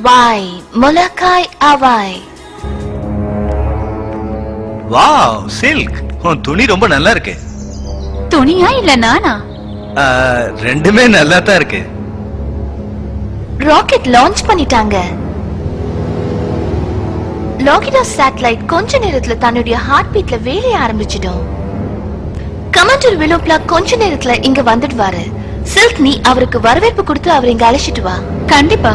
XY முலக்காய் அவாய். Wow, silk. உன் துணி ரொம்ப நல்லா இருக்கு. துணியா இல்ல நானா? ரெண்டுமே நல்லா தான் இருக்கு. ராக்கெட் லான்ச் பண்ணிட்டாங்க. லாகிடாஸ் சேட்டலைட் கொஞ்ச நேரத்துல தன்னுடைய ஹார்ட் பீட்ல வேலைய ஆரம்பிச்சிடும். கமாண்டர் விலோப்லா கொஞ்ச நேரத்துல இங்க வந்துடுவாரு. சில்க், நீ அவருக்கு வரவேற்பு கொடுத்து அவர் இங்க அழைச்சிட்டு வா. கண்டிப்பா.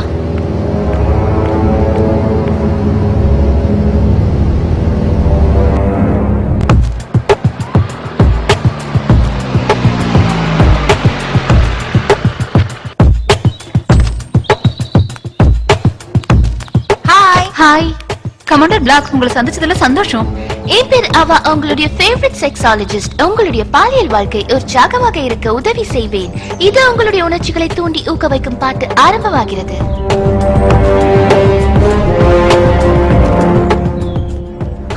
ஹாய் கமாண்டர் பிளாக், உங்களை சந்திச்சதுல சந்தோஷம். என் பேர் அவா, உங்களுடைய ஃபேவரட் செக்ஸாலஜிஸ்ட். உங்களுடைய பாலியல் வாழ்க்கை உற்சாகமாக இருக்க உதவி செய்வேன். இது உங்களுடைய உணர்ச்சிகளை தூண்டி ஊக்க வைக்கும் பாட்டு ஆரம்பமாகிறது.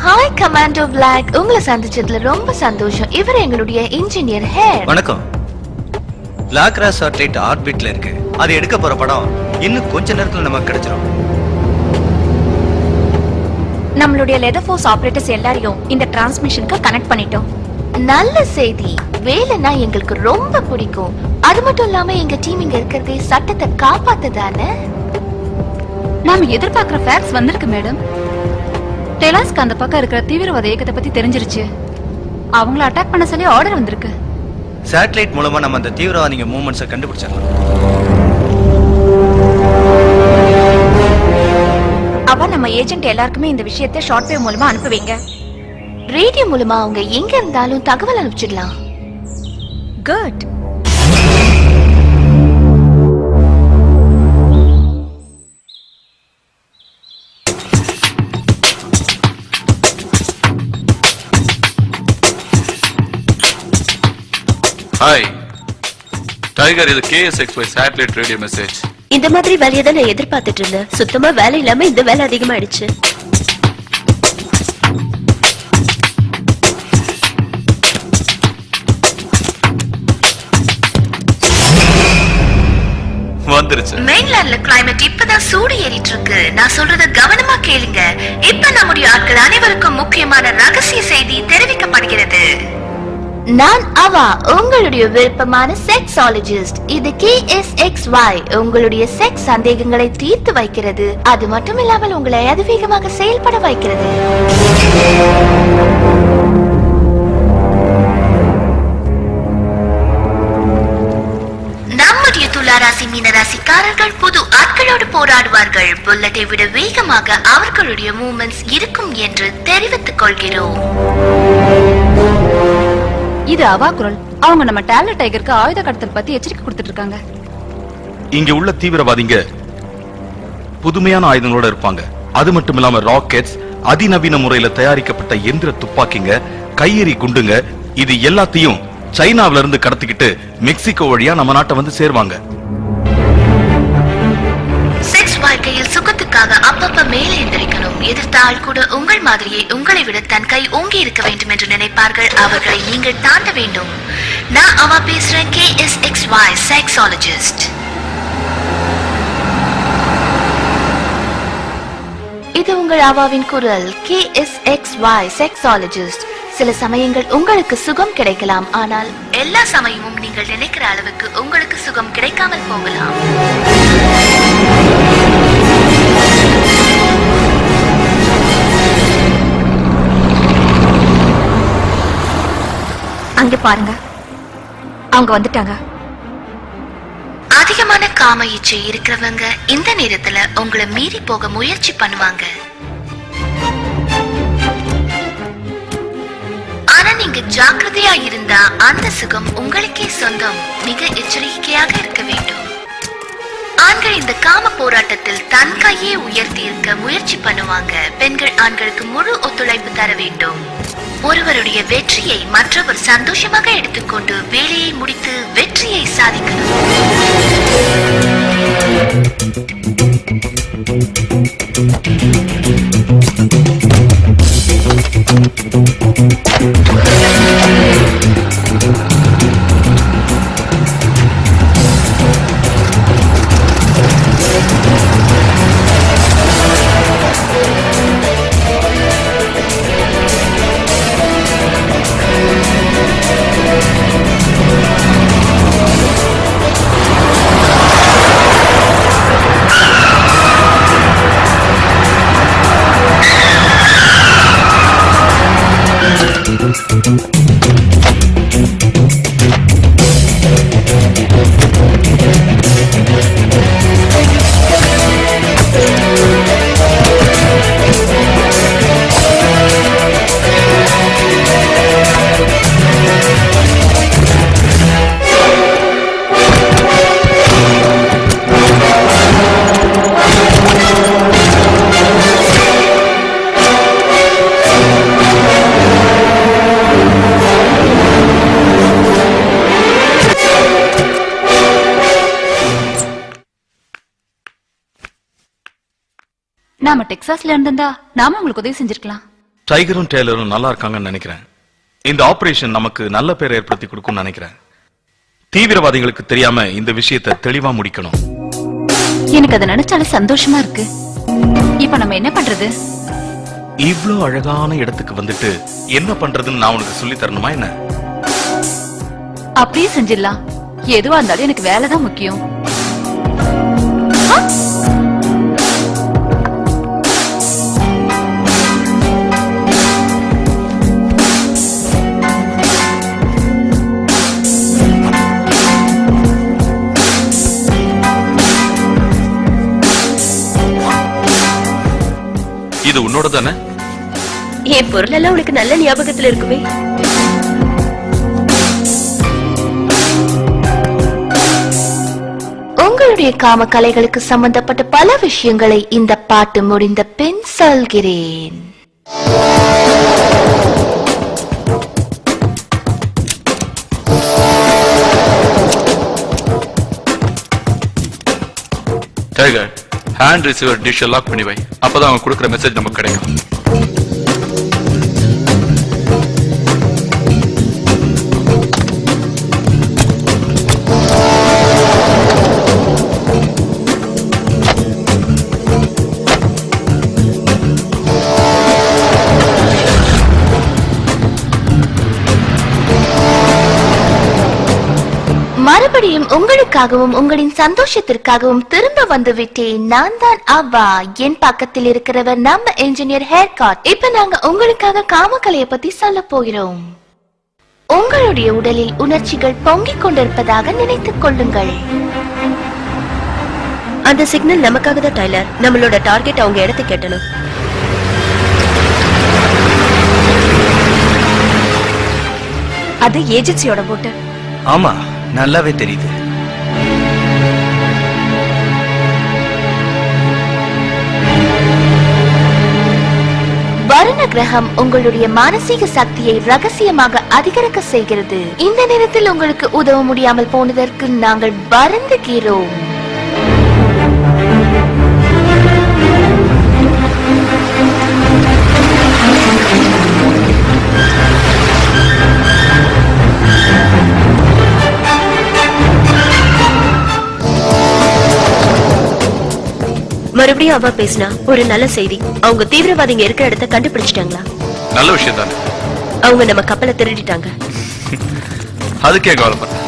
ஹாய் கமாண்டோ பிளாக், உங்களை சந்திச்சதுல ரொம்ப சந்தோஷம். இவர் எங்களுடைய இன்ஜினியர் ஹேர். வணக்கம். லாக்ரா சேட்டலைட் ஆர்பிட்ல இருக்கு. அது எடுக்க போற படம் இன்னும் கொஞ்ச நேரத்துல நமக்கு கிடைச்சிரும். நம்மளுடைய லெதர் ஃபோர்ஸ் ஆபரேட்டர்ஸ் எல்லாரையும் இந்த டிரான்ஸ்மிஷனுக்கு கனெக்ட் பண்ணிட்டோம். நல்ல செய்தி. வேலைனா எங்களுக்கு ரொம்ப பிடிக்கும். அது மட்டும் இல்லாம எங்க டீம் இங்க இருக்கிறதே சட்டத்தை காப்பாத்துதானே. நாம எதிர்பார்க்கிற ஃபேக்ட்ஸ் வந்திருக்கு மேடம். டெலாஸ்க்கு அந்த பக்கம் இருக்கிற தீவிரவாத இயக்கத்தை பத்தி தெரிஞ்சிருச்சு. அவங்கள அட்டாக் பண்ண சொல்லி ஆர்டர் வந்திருக்கு. சேட்டலைட் மூலமா நம்ம அந்த தீவிரவாதிங்க மூவ்மெண்ட்ஸை கண்டுபிடிச்சிடலாம். அவ நம்ம ஏஜென்ட் எல்லாருக்குமே இந்த விஷயத்தை ஷார்ட் வேவ் மூலமா அனுப்புவீங்க. ரேடியோ மூலமா அவங்க எங்க இருந்தாலும் தகவல் அனுப்பிச்சிடலாம். குட். ஹாய் டைகர், இது KSXY சேட்டலைட் ரேடியோ மெசேஜ். இந்த மாதிரி வேலையை தான் நான் எதிர்பார்த்துட்டு இருந்தேன். சுத்தமா வேலை இல்லாம இந்த வேலை அதிகமாயிடுச்சு. வந்துருச்சு. மெயின்லாண்ட்ல கிளைமேட் இப்பதான் சூடு ஏறிட்டு இருக்கு. நான் சொல்றத கவனமா கேளுங்க. இப்ப நம்முடைய ஆட்கள் அனைவருக்கும் முக்கியமான ரகசிய செய்தி தெரிவிக்கப்படுகிறது. நான் அவா, உங்களுடைய விருப்பமான செக்ஸாலஜிஸ்ட். இது KSXY உங்களுடைய செக்ஸ் சந்தேகங்களை தீர்த்து வைக்கிறது. அது மட்டும் இல்லாமல் உங்களை அதிவேகமாக செயல்பட வைக்கிறது. நம்முடைய துளாராசி மீனராசிக்காரர்கள் புது ஆட்களோடு போராடுவார்கள். புல்லட்டை விட வேகமாக அவர்களுடைய மூவ்மெண்ட்ஸ் இருக்கும் என்று தெரிவித்துக் கொள்கிறோம். இது அவா குரல். அவங்க நம்ம டேலண்ட் டைகருக்கு ஆயுத கடத்தல் பத்தி எச்சரிக்கை கொடுத்துட்டு இருக்காங்க. இங்க உள்ள தீவிரவாதிங்க புதுமையான ஆயுதங்களோட இருப்பாங்க. அது மட்டும் இல்லாம ராக்கெட்ஸ், அதிநவீன முறையில தயாரிக்கப்பட்ட எந்திர துப்பாக்கிங்க, கையெறி குண்டுங்க, இது எல்லாத்தையும் சைனாவில இருந்து கடத்திக்கிட்டு மெக்சிகோ வழியா நம்ம நாட்டை வந்து சேர்வாங்க. செக்ஸ் வாழ்க்கையில் சுகத்துக்காக அப்பப்ப மேலே எந்திரிக்கணும். எதிர்த்தால் கூட உங்கள் மாதிரியே உங்களை விட தன் கை ஓங்கி இருக்க வேண்டும் என்று நினைப்பார்கள். அவர்களை நீங்கள் தாண்ட வேண்டும். நான் அவா பேசுறேன், KSXY செக்ஸாலஜிஸ்ட். இது உங்கள் அவாவின் குரல், KSXY செக்ஸாலஜிஸ்ட். சில சமயங்கள் உங்களுக்கு சுகம் கிடைக்கலாம், ஆனால் எல்லா சமயமும் நீங்கள் நினைக்கிற அளவுக்கு உங்களுக்கு சுகம் கிடைக்காமல் போகலாம். அங்க பாருங்க, அவங்க வந்துட்டாங்க. அதிகமான காம இச்சை இருக்கிறவங்க இந்த நேரத்துல உங்களை மீறி போக முயற்சி பண்ணுவாங்க. ஆனா நீங்க ஜாக்கிரதையா இருந்தா அந்த சுகம் உங்களுக்கே சொந்தம். மிக எச்சரிக்கையாக இருக்க வேண்டும். ஆண்கள் இந்த காம போராட்டத்தில் தன் கையை உயர்த்தி இருக்க முயற்சி பண்ணுவாங்க. பெண்கள் ஆண்களுக்கு முழு ஒத்துழைப்பு தர வேண்டும். ஒருவருடைய வெற்றியை மற்றவர் சந்தோஷமாக எடுத்துக்கொண்டு வேலையை முடித்து வெற்றியை சாதிக்கணும். நாம டெக்சாஸ்ல இருந்திருந்தா நாம உங்களுக்கு உதவி செஞ்சிருக்கலாம். டைகரும் டேலரும் நல்லா இருக்காங்கன்னு நினைக்கிறேன். இந்த ஆபரேஷன் நமக்கு நல்ல பேரை ஏற்படுத்தி கொடுக்கும்னு நினைக்கிறேன். தீவிரவாதிகளுக்கு தெரியாம இந்த விஷயத்தை தெளிவா முடிக்கணும். எனக்கு அதை நினைச்சாலே சந்தோஷமா இருக்கு. இப்ப நம்ம என்ன பண்றது? இவ்ளோ அழகான இடத்துக்கு வந்துட்டு என்ன பண்றதுன்னு நான் உனக்கு சொல்லி தரணுமா என்ன? அப்படியே செஞ்சிடலாம். எதுவா இருந்தாலும் எனக்கு வேலைதான் முக்கியம். இது உன்னோட தானே? என் பொருள் எல்லாம் உனக்கு நல்ல ஞாபகத்துல இருக்குமே. உங்களுடைய காம கலைகளுக்கு சம்பந்தப்பட்ட பல விஷயங்களை இந்த பாட்டு முடிந்த பின் சொல்கிறேன். டைகர், ஹேண்ட் ரிசீவர் டிஷ் லாக் பண்ணி வை. அப்பதான் அவங்க கொடுக்கிற மெசேஜ் நமக்கு கிடைக்கும். மறுபடியும் உங்களுக்காகவும் உங்களின் சந்தோஷத்திற்காகவும் திரும்ப வந்து விட்டேன். நான் தான் அவ்வா. என் பக்கத்தில் இருக்கிறவர் நம்ம இன்ஜினியர் ஹேர் கட். இப்ப நாங்க உங்களுக்காக காமக்கலையை பத்தி சொல்ல போகிறோம். உங்களுடைய உடலில் உணர்ச்சிகள் பொங்கிக் கொண்டிருப்பதாக நினைத்துக் கொள்ளுங்கள். அந்த சிக்னல் நமக்காக தான் டைலர். நம்மளோட டார்கெட் அவங்க இடத்தை கேட்டணும். அது ஏஜென்சியோட போட்டு. ஆமா, நல்லாவே தெரியுது. வருண கிரகம் உங்களுடைய மானசீக சக்தியை ரகசியமாக அதிகரிக்க செய்கிறது. இந்த நேரத்தில் உங்களுக்கு உதவ முடியாமல் போனதற்கு நாங்கள் வருந்துகிறோம். மறுபடியும் அவ பேசினா ஒரு நல்ல செய்தி. அவங்க தீவிரவாதிங்க இருக்கிற இடத்தை கண்டுபிடிச்சிட்டாங்களா? நல்ல விஷயம் தானே. அவங்க நம்ம கப்பலை திருடிட்டாங்க. அதுக்கே கவலைப்பட்ட.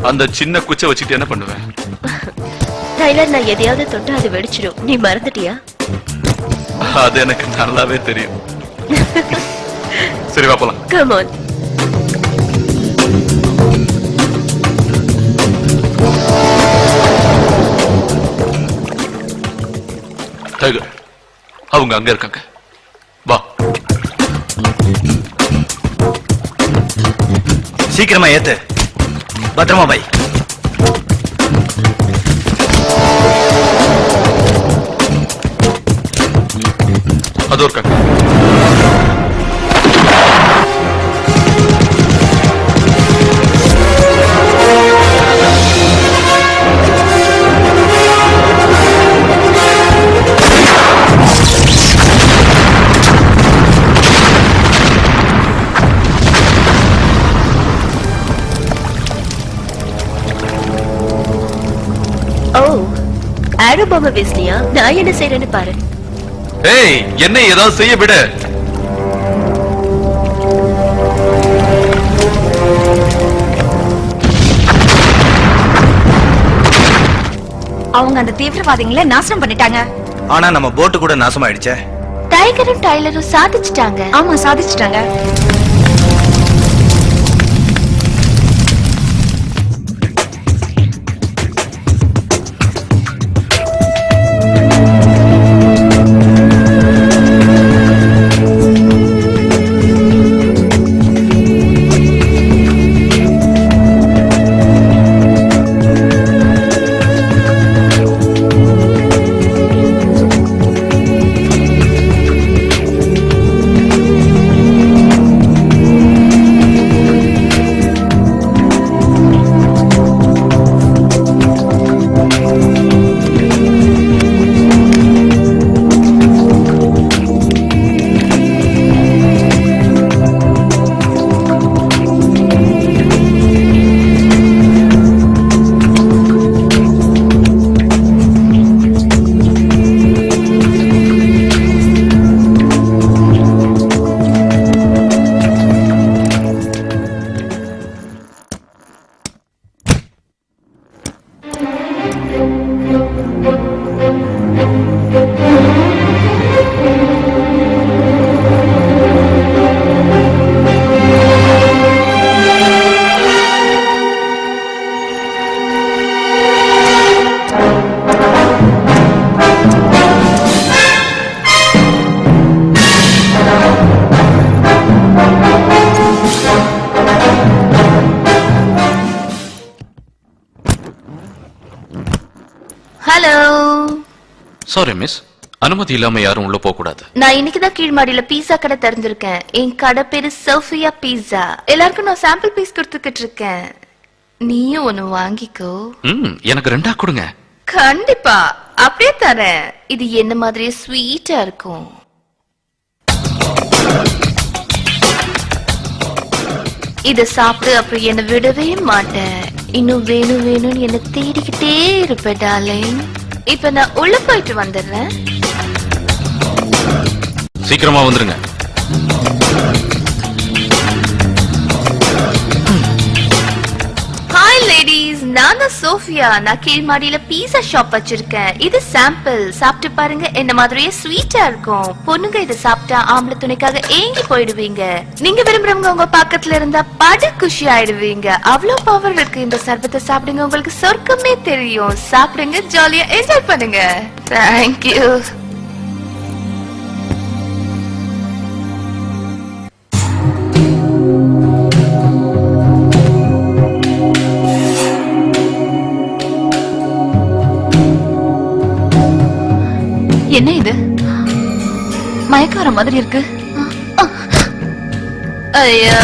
அந்த சின்ன குச்சை வச்சுட்டு என்ன பண்ணுவேன்? டைலர், நான் எதையாவது தொட்டா அது வெடிச்சிடும். நீ மறந்துட்டியா? அது எனக்கு நல்லாவே தெரியும். சரி, வா போலாம். Come on. டைகர், அவங்க அங்க இருக்காங்க. வா. சீக்கிரமா ஏத்து, பத்திரமா பை. அதோ இருக்காங்க. ஓ, ஆரோ பாம்பை வீசினியா? நான் என்ன செய்யறேன்னு பாரு. ஏய், என்ன ஏதாவது செய்ய விட. அவங்க அந்த தீவிரவாதிகளை நாசனம் பண்ணிட்டாங்க. ஆனா நம்ம போட்டு கூட நாசமாயிடுச்சே. டைகரும் டைலரும் சாதிச்சிட்டாங்க. ஆமா, சாதிச்சிட்டாங்க. ஹலோ. சாரி மிஸ், அனுமதி இல்லாம யாரும் உள்ள போக கூடாது. நான் இன்னைக்குதான் கீழ்மாடியில பீஸா கடை திறந்திருக்கேன். என் கடை பேரு சோஃபியா பீஸா. எல்லாருக்கும் நான் சாம்பிள் பீஸ் கொடுத்துக்கிட்டு இருக்கேன். நீயும் ஒண்ணு வாங்கிக்கோ. எனக்கு 2 கொடுங்க. கண்டிப்பா அப்படியே தரேன். இது என்ன மாதிரியே ஸ்வீட்டா இருக்கும். இத சாப்பிட்டு அப்புறம் என்ன விடவே மாட்டேன். இன்னும் வேணும் வேணும்னு என்ன தேடிக்கிட்டே இருப்பேன் டார்லிங். இப்ப நான் உள்ள போயிட்டு வந்துடுறேன். சீக்கிரமா வந்துருங்க. ஹாய் லேடிஸ், நான் தான் சோஃபியா. நான் கீழ்மாடியில பீஸா ஷாப் வச்சிருக்கேன். இது சாம்பிள், சாப்பிட்டு பாருங்க. என்ன மாதிரியே ஸ்வீட்டா இருக்கும். பொண்ணுங்க இதை சாப்பிட்டா ஆம்பளை துணைக்காக ஏங்கி போயிடுவீங்க. நீங்க விரும்புறவங்க உங்க பக்கத்துல இருந்தா படு குஷி ஆயிடுவீங்க. அவ்வளவு பவர் இருக்கு இந்த சர்பத்தை. சாப்பிடுங்க, உங்களுக்கு சொர்க்கமே தெரியும். சாப்பிடுங்க, ஜாலியா என்ஜாய் பண்ணுங்க. தேங்க்யூ. என்ன இது? மயக்கார மாதிரி இருக்கு. ஐயா,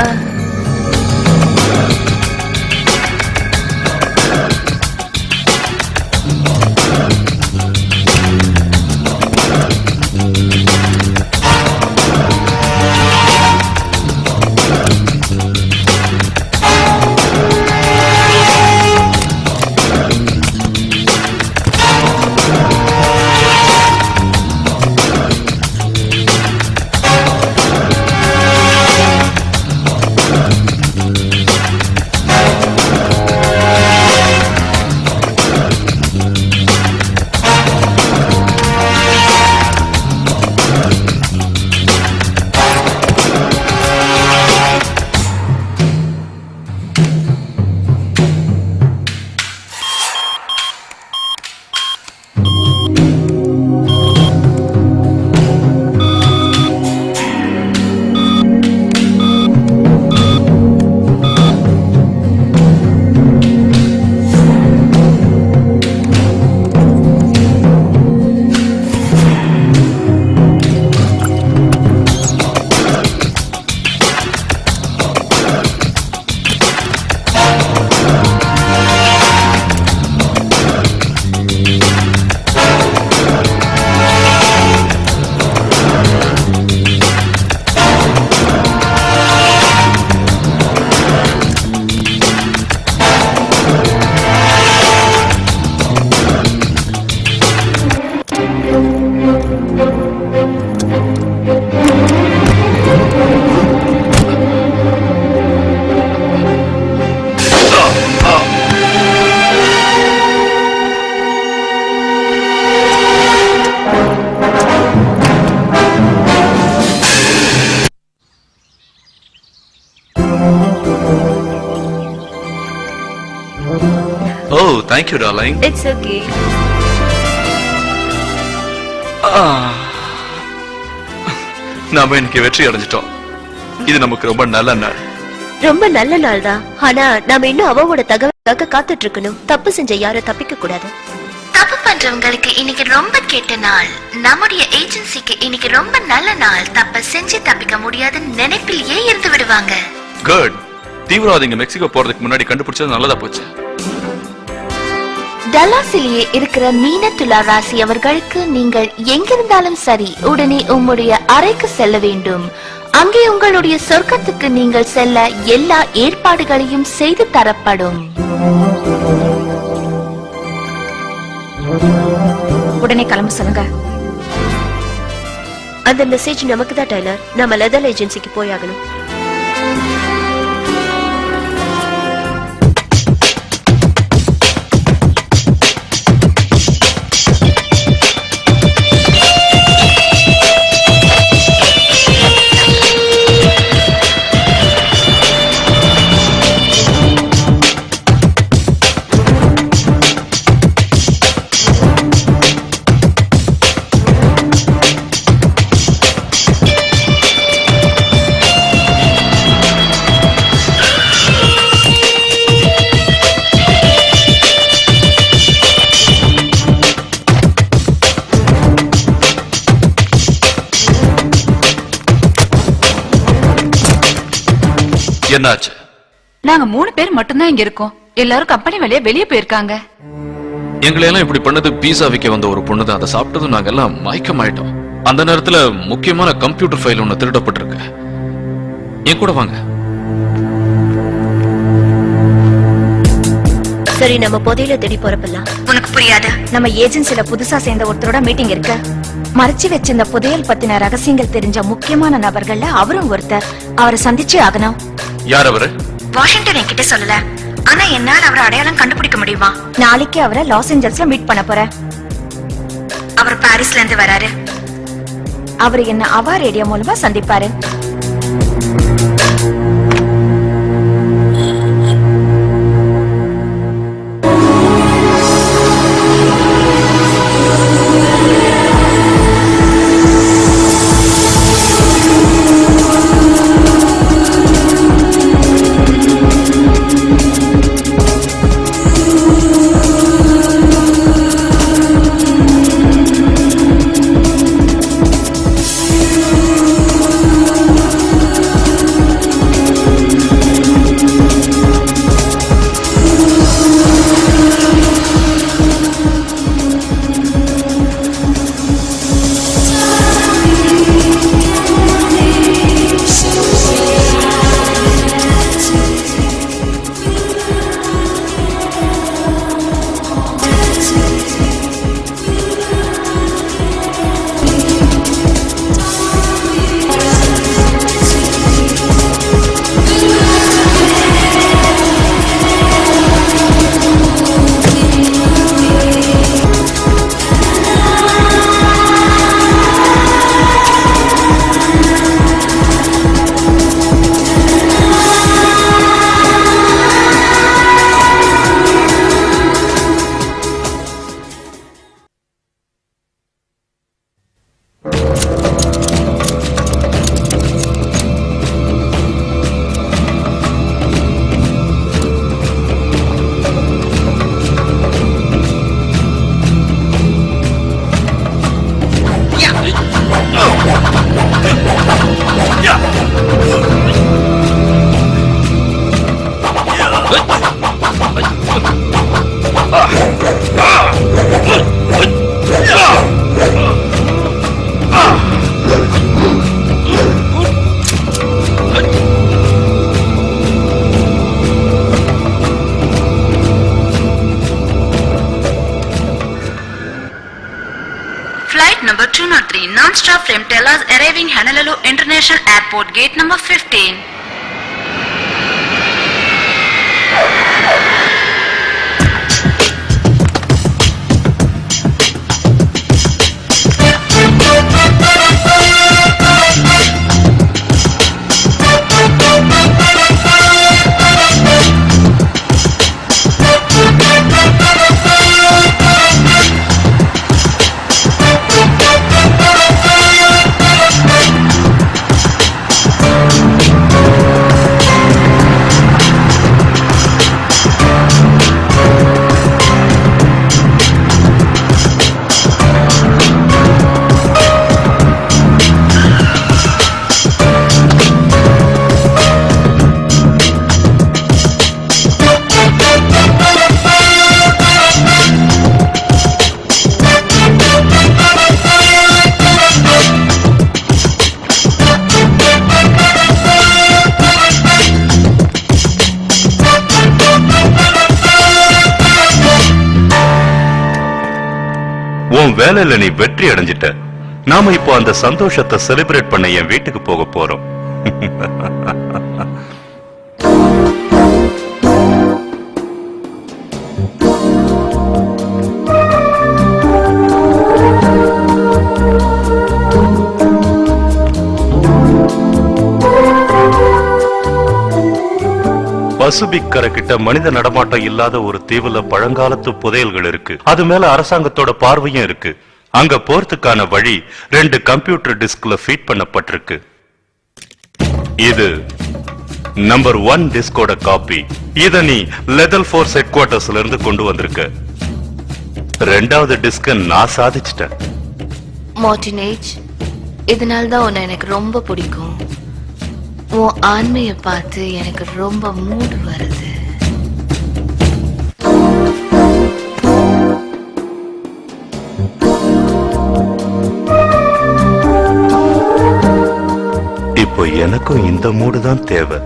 thank you darling. It's okay. நாம இன்னைக்கு வெற்றி அடைஞ்சிட்டோம். இது நமக்கு ரொம்ப நல்ல நாள். ரொம்ப நல்ல நாள் தான். ஆனா நாம இன்னும் அவவோட தகவலுக்காக காத்துட்டு இருக்கணும். தப்பு செஞ்ச யாரும் தப்பிக்க கூடாது. தப்பு பண்றவங்களுக்கு இன்னைக்கு ரொம்ப கெட்ட நாள். நம்முடைய ஏஜென்சிக்கு இன்னைக்கு ரொம்ப நல்ல நாள். தப்ப செஞ்சு தப்பிக்க முடியாத நினைப்பிலேயே இருந்து விடுவாங்க. குட். தீவிரவாதிங்க மெக்சிகோ போறதுக்கு முன்னாடி கண்டுபிடிச்சது நல்லதா போச்சு. டல்லாஸிலேயே இருக்கிற மீனத்துலா ராசி அவர்களுக்கு நீங்கள் எங்கிருந்தாலும் சரி உடனே உம்முடைய அறைக்கு செல்ல வேண்டும். அங்கே உங்களுடைய சொர்க்கத்துக்கு நீங்கள் செல்ல எல்லா ஏற்பாடுகளையும் செய்து தரப்படும். உடனே கிளம்ப சொல்லுங்க. அந்த மெசேஜ் நமக்கு தான் டைலர். நம்ம லெதர் ஏஜென்சிக்கு போயாகணும். என்னாச்சு? நாங்க 3 பேர் மட்டும்தான் இங்க இருக்கோம். எல்லாரும் கம்பெனி வேலையா வெளியே போயிருக்காங்க. எங்களை எல்லாம் இப்படி பண்ணது பீஸா விக்க வந்த ஒரு பொண்ணு தான். அதை சாப்பிட்டதும் நாங்க எல்லாம் மயக்கமாயிட்டோம். அந்த நேரத்துல முக்கியமான கம்ப்யூட்டர் ஃபைல் ஒண்ணு திருடப்பட்டிருக்கு. என் கூட வாங்க. சரி, நம்ம புதையில தேடி போறப்பெல்லாம். உனக்கு புரியாது. நம்ம ஏஜென்சில புதுசா சேர்ந்த ஒருத்தரோட மீட்டிங் இருக்கு. மறைச்சு வச்சிருந்த புதையல் பத்தின ரகசியங்கள் தெரிஞ்ச முக்கியமான நபர்கள்ல அவரும் ஒருத்தர். அவரை சந்திச்சே ஆகணும். யார் அவரு? வாஷிங்டன் என்கிட்ட சொல்லல. ஆனா என்னால அவரை அடையாளம் கண்டுபிடிக்க முடியுமா? நாளைக்கு அவரை லாஸ் ஏஞ்சல்ஸ்ல மீட் பண்ண போறேன். அவர் பாரிஸ்ல இருந்து வராரு. அவர் என்ன அவா ரேடியோ மூலமா சந்திப்பாரு. Flight number 203 non-stop from Dallas arriving Honolulu International Airport, gate number 15. உன் வேலையில நீ வெற்றி அடைஞ்சிட்ட. நாம இப்போ அந்த சந்தோஷத்தை செலிப்ரேட் பண்ண என் வீட்டுக்கு போக போறோம். பசிபிக் கரை கிட்ட மனித நடமாட்டம் இல்லாத ஒரு தீவுல பழங்காலத்து புதையல்கள் இருக்கு. அது மேல அரசாங்கத்தோட பார்வையும் இருக்கு. அங்க போறதுக்கான வழி 2 கம்ப்யூட்டர் டிஸ்க்ல ஃபீட் பண்ணப்பட்டிருக்கு. இது நம்பர் 1 டிஸ்கோட காப்பி. இத நீ லெதல் ஃபோர்ஸ் ஹெட் குவார்டர்ஸ்ல இருந்து கொண்டு வந்திருக்க. 2வது டிஸ்க நான் சாதிச்சிட்டேன். மார்டினேஜ், இதனால்தான் உன்னை எனக்கு ரொம்ப பிடிக்கும். உன் ஆண்மையை பார்த்து எனக்கு ரொம்ப மூடு வருது. இப்போ எனக்கும் இந்த மூடு தான் தேவை.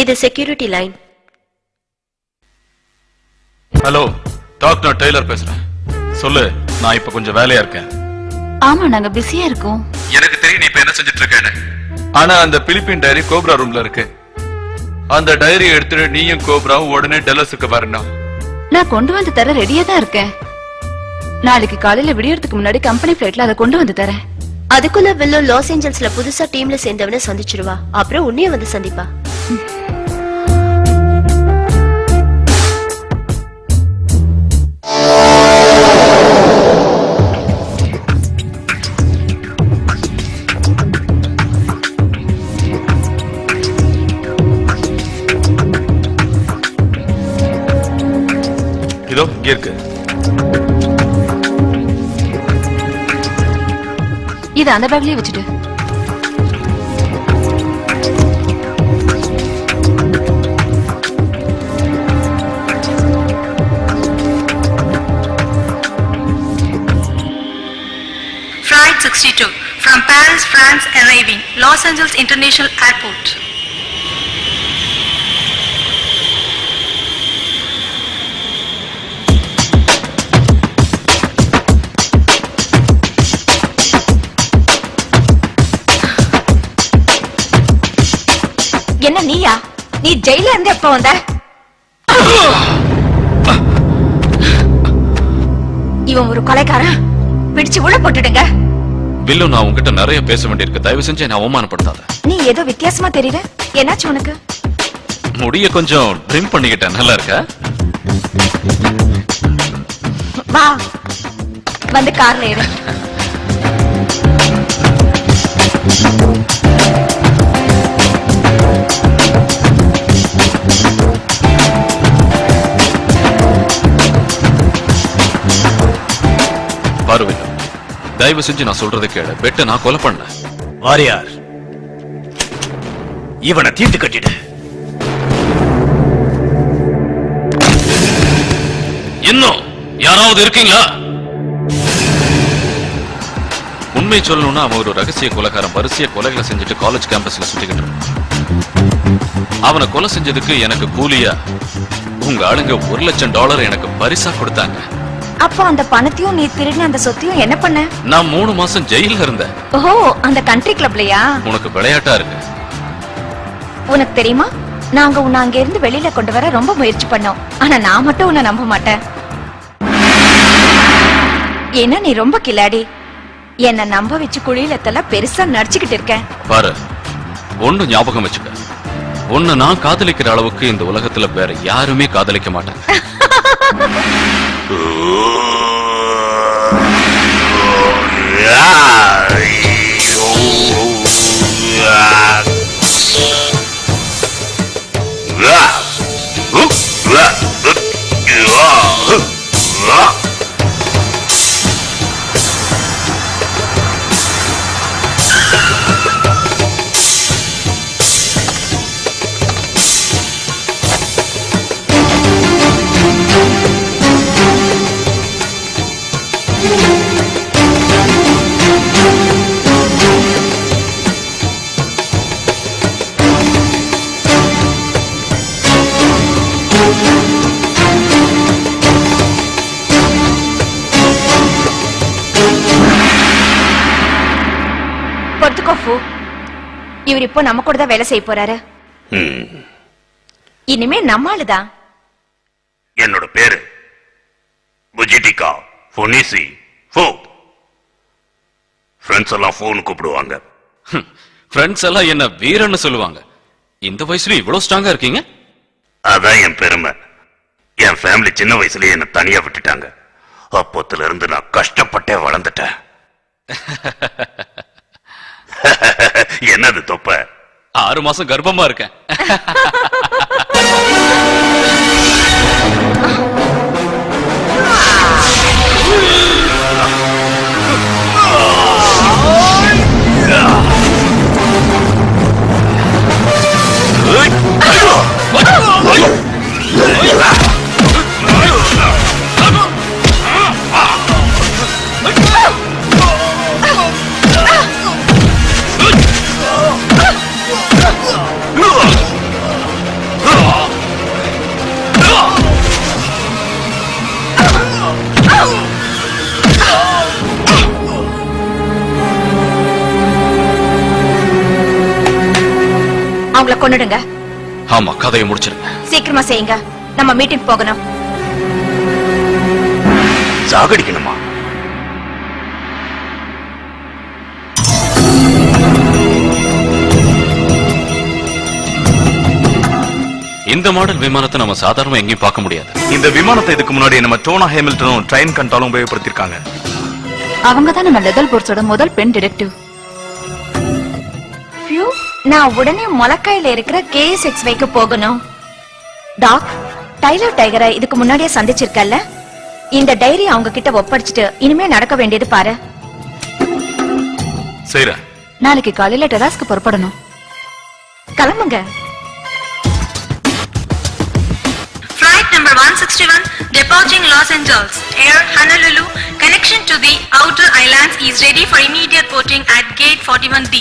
இது security line. Hello, doctor Taylor பேசுறேன். சொல்லு, நான் இப்ப கொஞ்சம் வேலையா இருக்கேன். ஆமா, நாங்க பிஸியா இருக்கோம். எனக்கு தெரியும் நீ இப்ப என்ன செஞ்சுட்டு இருக்கேன்னு. ஆனா அந்த பிலிப்பின் டைரி கோப்ரா ரூம்ல இருக்கு. அந்த டைரி எடுத்துட்டு நீயும் கோப்ராவும் உடனே டெல்லஸுக்கு வரணும். நான் கொண்டு வந்து தர ரெடியா தான் இருக்கேன். நாளைக்கு காலையில விடியறதுக்கு முன்னாடி கம்பெனி பிளைட்ல அதை கொண்டு வந்து தரேன். அதுக்குள்ள வில்லோ லாஸ் ஏஞ்சல்ஸ்ல புதுசா டீம்ல சேர்ந்தவன சந்திச்சிருவா. அப்புறம் உன்னைய வந்து சந்திப்பா. இதோ இங்க இருக்கு. இது அந்த பேக்லயே வச்சுட்டு. Flight 62 from Paris, France arriving Los Angeles International Airport. என்ன நீயா? நீ ஜெயில இருந்து எப்ப வந்த? இவன் ஒரு கொலைக்காரன். பிடிச்சு உள்ள போட்டுடுங்க. வில்லு, நான் உன்கிட்ட நிறைய பேச வேண்டியிருக்கு. தயவு செஞ்சு என்ன அவமானப்படுத்தாத. நீ ஏதோ வித்தியாசமா தெரியல. என்னாச்சு உனக்கு? முடிய கொஞ்சம் ட்ரிம் பண்ணிக்கிட்டேன். நல்லா இருக்கா? வா, வந்து கார்ல ஏறு. பாருவில்ல, தயவு செஞ்சு நான் சொல்றதை கேளு. பெட்ட நான் கொலை பண்ண. வாரியார், இவனை தீர்த்து கட்டிடு. இன்னும் யாராவது இருக்கீங்களா? உண்மை சொல்லணும்னா அவன் ஒரு ரகசிய கொலைகாரன். வரிசைய கொலைகளை செஞ்சுட்டு காலேஜ் கேம்பஸ்ல சுத்திக்கிட்டு இருக்கான். அவனை கொலை செஞ்சதுக்கு எனக்கு கூலியா உங்க ஆளுங்க $1,00,000 எனக்கு பரிசா கொடுத்தாங்க. அப்போ அந்த பணத்தையும் நீ திருடின அந்த சொத்தையும் என்ன பண்ண? நான் 3 மாசம் ஜெயில இருந்தேன். ஓஹோ, அந்த கண்ட்ரி கிளப்லயா? உனக்கு விளையாட்டா இருக்கு. உனக்கு தெரியுமா, நாங்க உன்னை அங்க இருந்து வெளியில கொண்டு வர ரொம்ப முயற்சி பண்ணோம். ஆனா நான் மட்டும் உன்னை நம்ப மாட்டேன். ஏன்னா நீ ரொம்ப கில்லாடி. என்ன நம்ப வச்சு குழியிலத்தெல்லாம் பெருசா நடிச்சுக்கிட்டு இருக்கேன். பாரு, ஒண்ணு ஞாபகம் வச்சுக்க. உன்னை நான் காதலிக்கிற அளவுக்கு இந்த உலகத்துல வேற யாருமே காதலிக்க மாட்டாங்க. ஃபூ. இவர் இப்போ நம்ம கூட தான் வேலை செய்ய போறாரு. இனிமே நம்மளுதான். என்னோட பேரு புஜிடிகா ஃபோனிசி ஃபோ. ஃப்ரெண்ட்ஸ் எல்லாம் ஃபோன் கூப்பிடுவாங்க. ஃப்ரெண்ட்ஸ் எல்லாம் என்ன வீரன்னு சொல்லுவாங்க. இந்த வயசுல இவ்வளவு ஸ்ட்ராங்கா இருக்கீங்க. அதான் என் பெருமை. என் ஃபேமிலி சின்ன வயசுலயே என்ன தனியா விட்டுட்டாங்க. அப்போத்துல இருந்து நான் கஷ்டப்பட்டே வளர்ந்துட்டேன். என்னது தொப்ப? 6 மாசம் கர்ப்பமா இருக்கேன். அவங்கள கொன்னுடுங்க. ஆமா, கதையை முடிச்சிருங்க. சீக்கிரமா செய்யுங்க, நம்ம மீட்டிங் போகணும். சாகடிக்கணுமா? இந்த மாடல் விமானத்தை நம்ம சாதாரணமா எங்கேயும் பார்க்க முடியாது. இந்த விமானத்தை இதுக்கு முன்னாடி நம்ம டோனா ஹேமில்டனும் ட்ரெயின் கண்டாலும் உபயோகப்படுத்திருக்காங்க. அவங்க தான் நம்ம லெதர் போர்ட்ஸோட முதல் பெண் டிடெக்டிவ். நான் உடனே முலக்காயில இருக்கிற KSXYக்கு போகணும். டாக், டைலர் டைகரை இதுக்கு முன்னாடியே சந்திச்சிருக்கல. இந்த டைரி அவங்க கிட்ட ஒப்படைச்சிட்டு இனிமே நடக்க வேண்டியது பாரு. சரி, நாளைக்கு காலையில டெராஸ்க்கு புறப்படணும். கிளம்புங்க. Flight number 161 departing Los Angeles, Air Honolulu, connection to the outer islands is ready for immediate porting at gate 41D.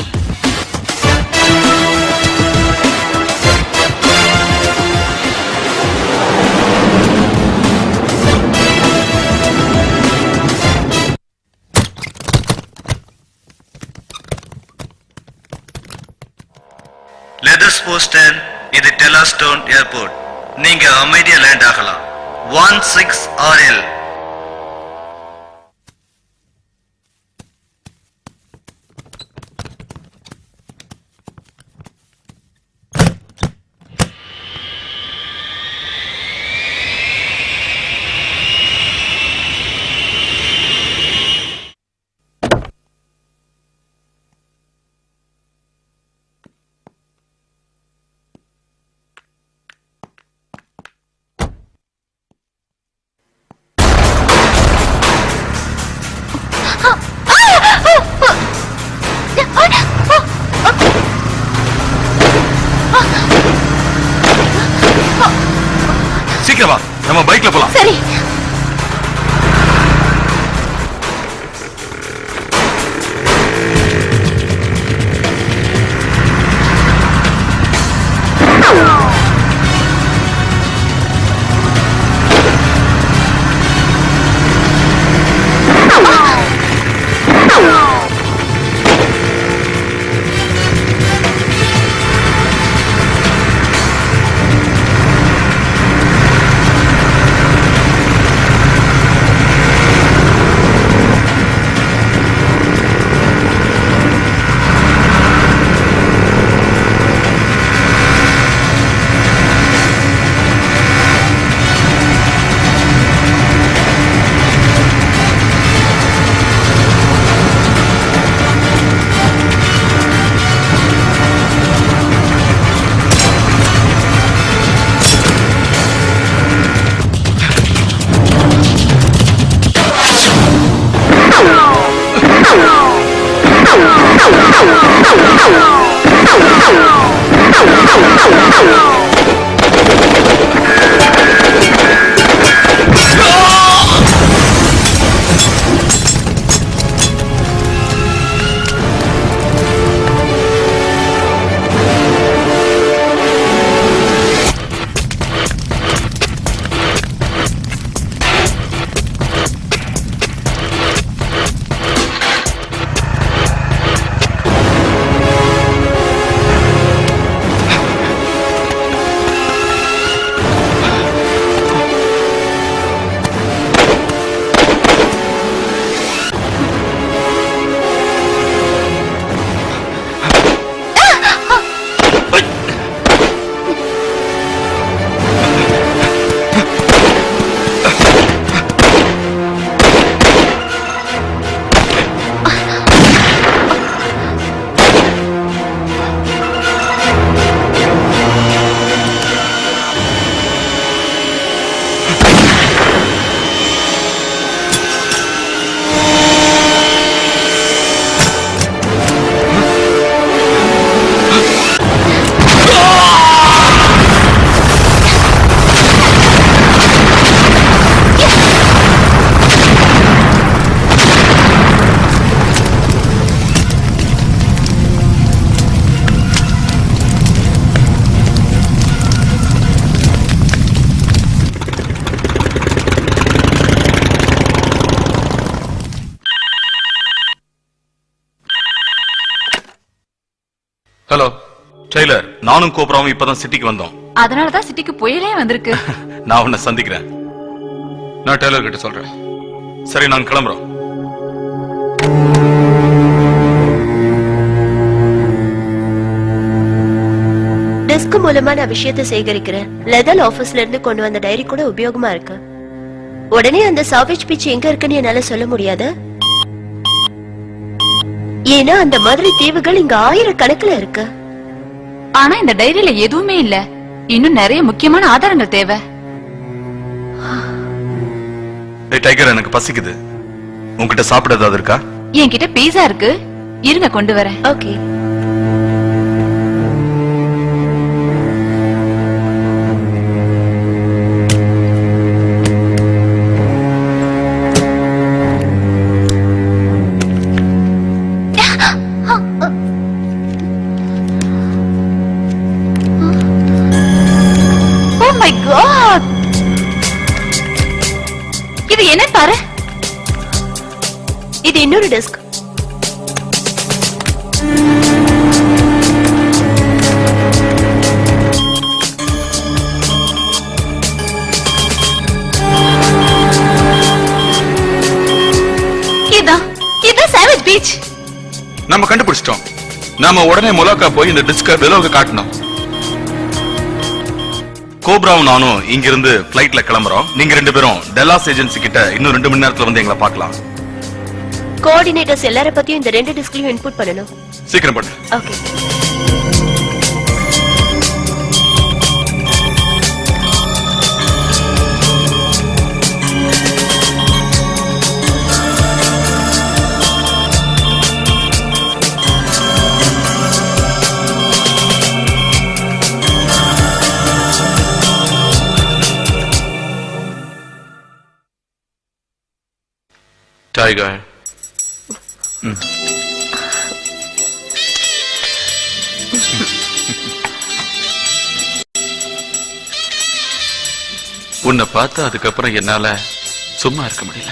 Leathers Boston, இது டெலாஸ்டோன் ஏர்போர்ட். நீங்க அமைதியா லேண்ட் ஆகலாம். 16RL. சீக்கிரம் வா, நம்ம பைக்ல போலாம். சரி. டெய்லர், நானும் கோப்ராவும் இப்பதான் சிட்டிக்கு வந்தோம். அதனாலதான் சிட்டிக்கு புயலே வந்திருக்கு. நான் உன்னை சந்திக்கிறேன். நான் டெய்லர் கிட்ட சொல்றேன். சரி, நான் கிளம்புறோம். டெஸ்க் மூலமா நான் விஷயத்தை சேகரிக்கிறேன். லெதல் ஆபீஸ்ல இருந்து கொண்டு வந்த டைரி கூட உபயோகமா இருக்கு. உடனே அந்த சாவேஜ் பீச் எங்க இருக்குன்னு என்னால சொல்ல முடியாது. ஏன்னா அந்த மாதிரி தீவுகள் இங்க 1000 கணக்குல இருக்கு. ஆனா இந்த டைரியில எதுவுமே இல்ல. இன்னும் நிறைய முக்கியமான ஆதாரங்கள் தேவை. டைகர், எனக்கு பசிக்குது. உன்கிட்ட சாப்பிட ஏதாவது இருக்கா? என்கிட்ட பீஸா இருக்கு, இருங்க கொண்டு வரேன். ஓகே. Oh my God! இது என்ன பாரு. இது இன்னொரு டெஸ்க். இது சாவேஜ் பீச். நம்ம கண்டுபிடிச்சிட்டோம். நாம உடனே மொலாக்கா போய் இந்த டிஸ்க பெலோவுக்கு காட்டணும். கோப்ராவும் நானும் இங்கிருந்து பிளைட்ல கிளம்புறோம். நீங்க 2 பேரும் டெல்லாஸ் ஏஜென்சி கிட்ட இன்னும் 2 மணி நேரத்துல வந்து எங்களை பார்க்கலாம். கோஆர்டினேட்டர்ஸ் எல்லார பத்தியும் இந்த 2 டிஸ்க்லயும் இன்புட் பண்ணனும். சீக்கிரம் பண்ணு. ஓகே. டைகர், உன்னை பார்த்து அதுக்கப்புறம் என்னால சும்மா இருக்க முடியல.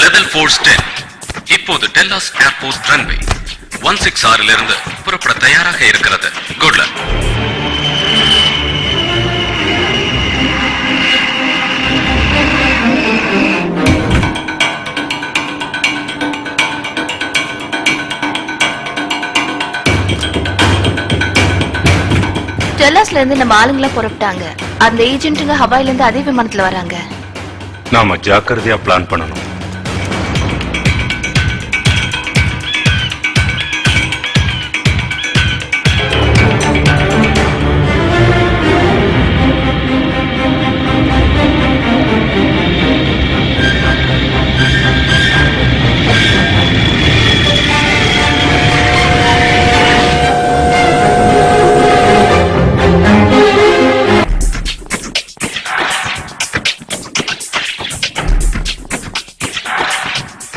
லெவல் ஃபோர்ஸ் 10 இப்போது டெல்லாஸ் ஏர்போர்ட் ரன்வே 166 இருந்து புறப்பட தயாராக இருக்கிறது. Good luck. டெல்லாஸ்ல இருந்து நம்ம ஆளுங்கள புறப்பட்டாங்க. அந்த ஏஜென்ட்டுங்க ஹவாயில இருந்து அதே விமானத்துல வராங்க. நாம ஜாக்கிரதையா பிளான் பண்ணணும்.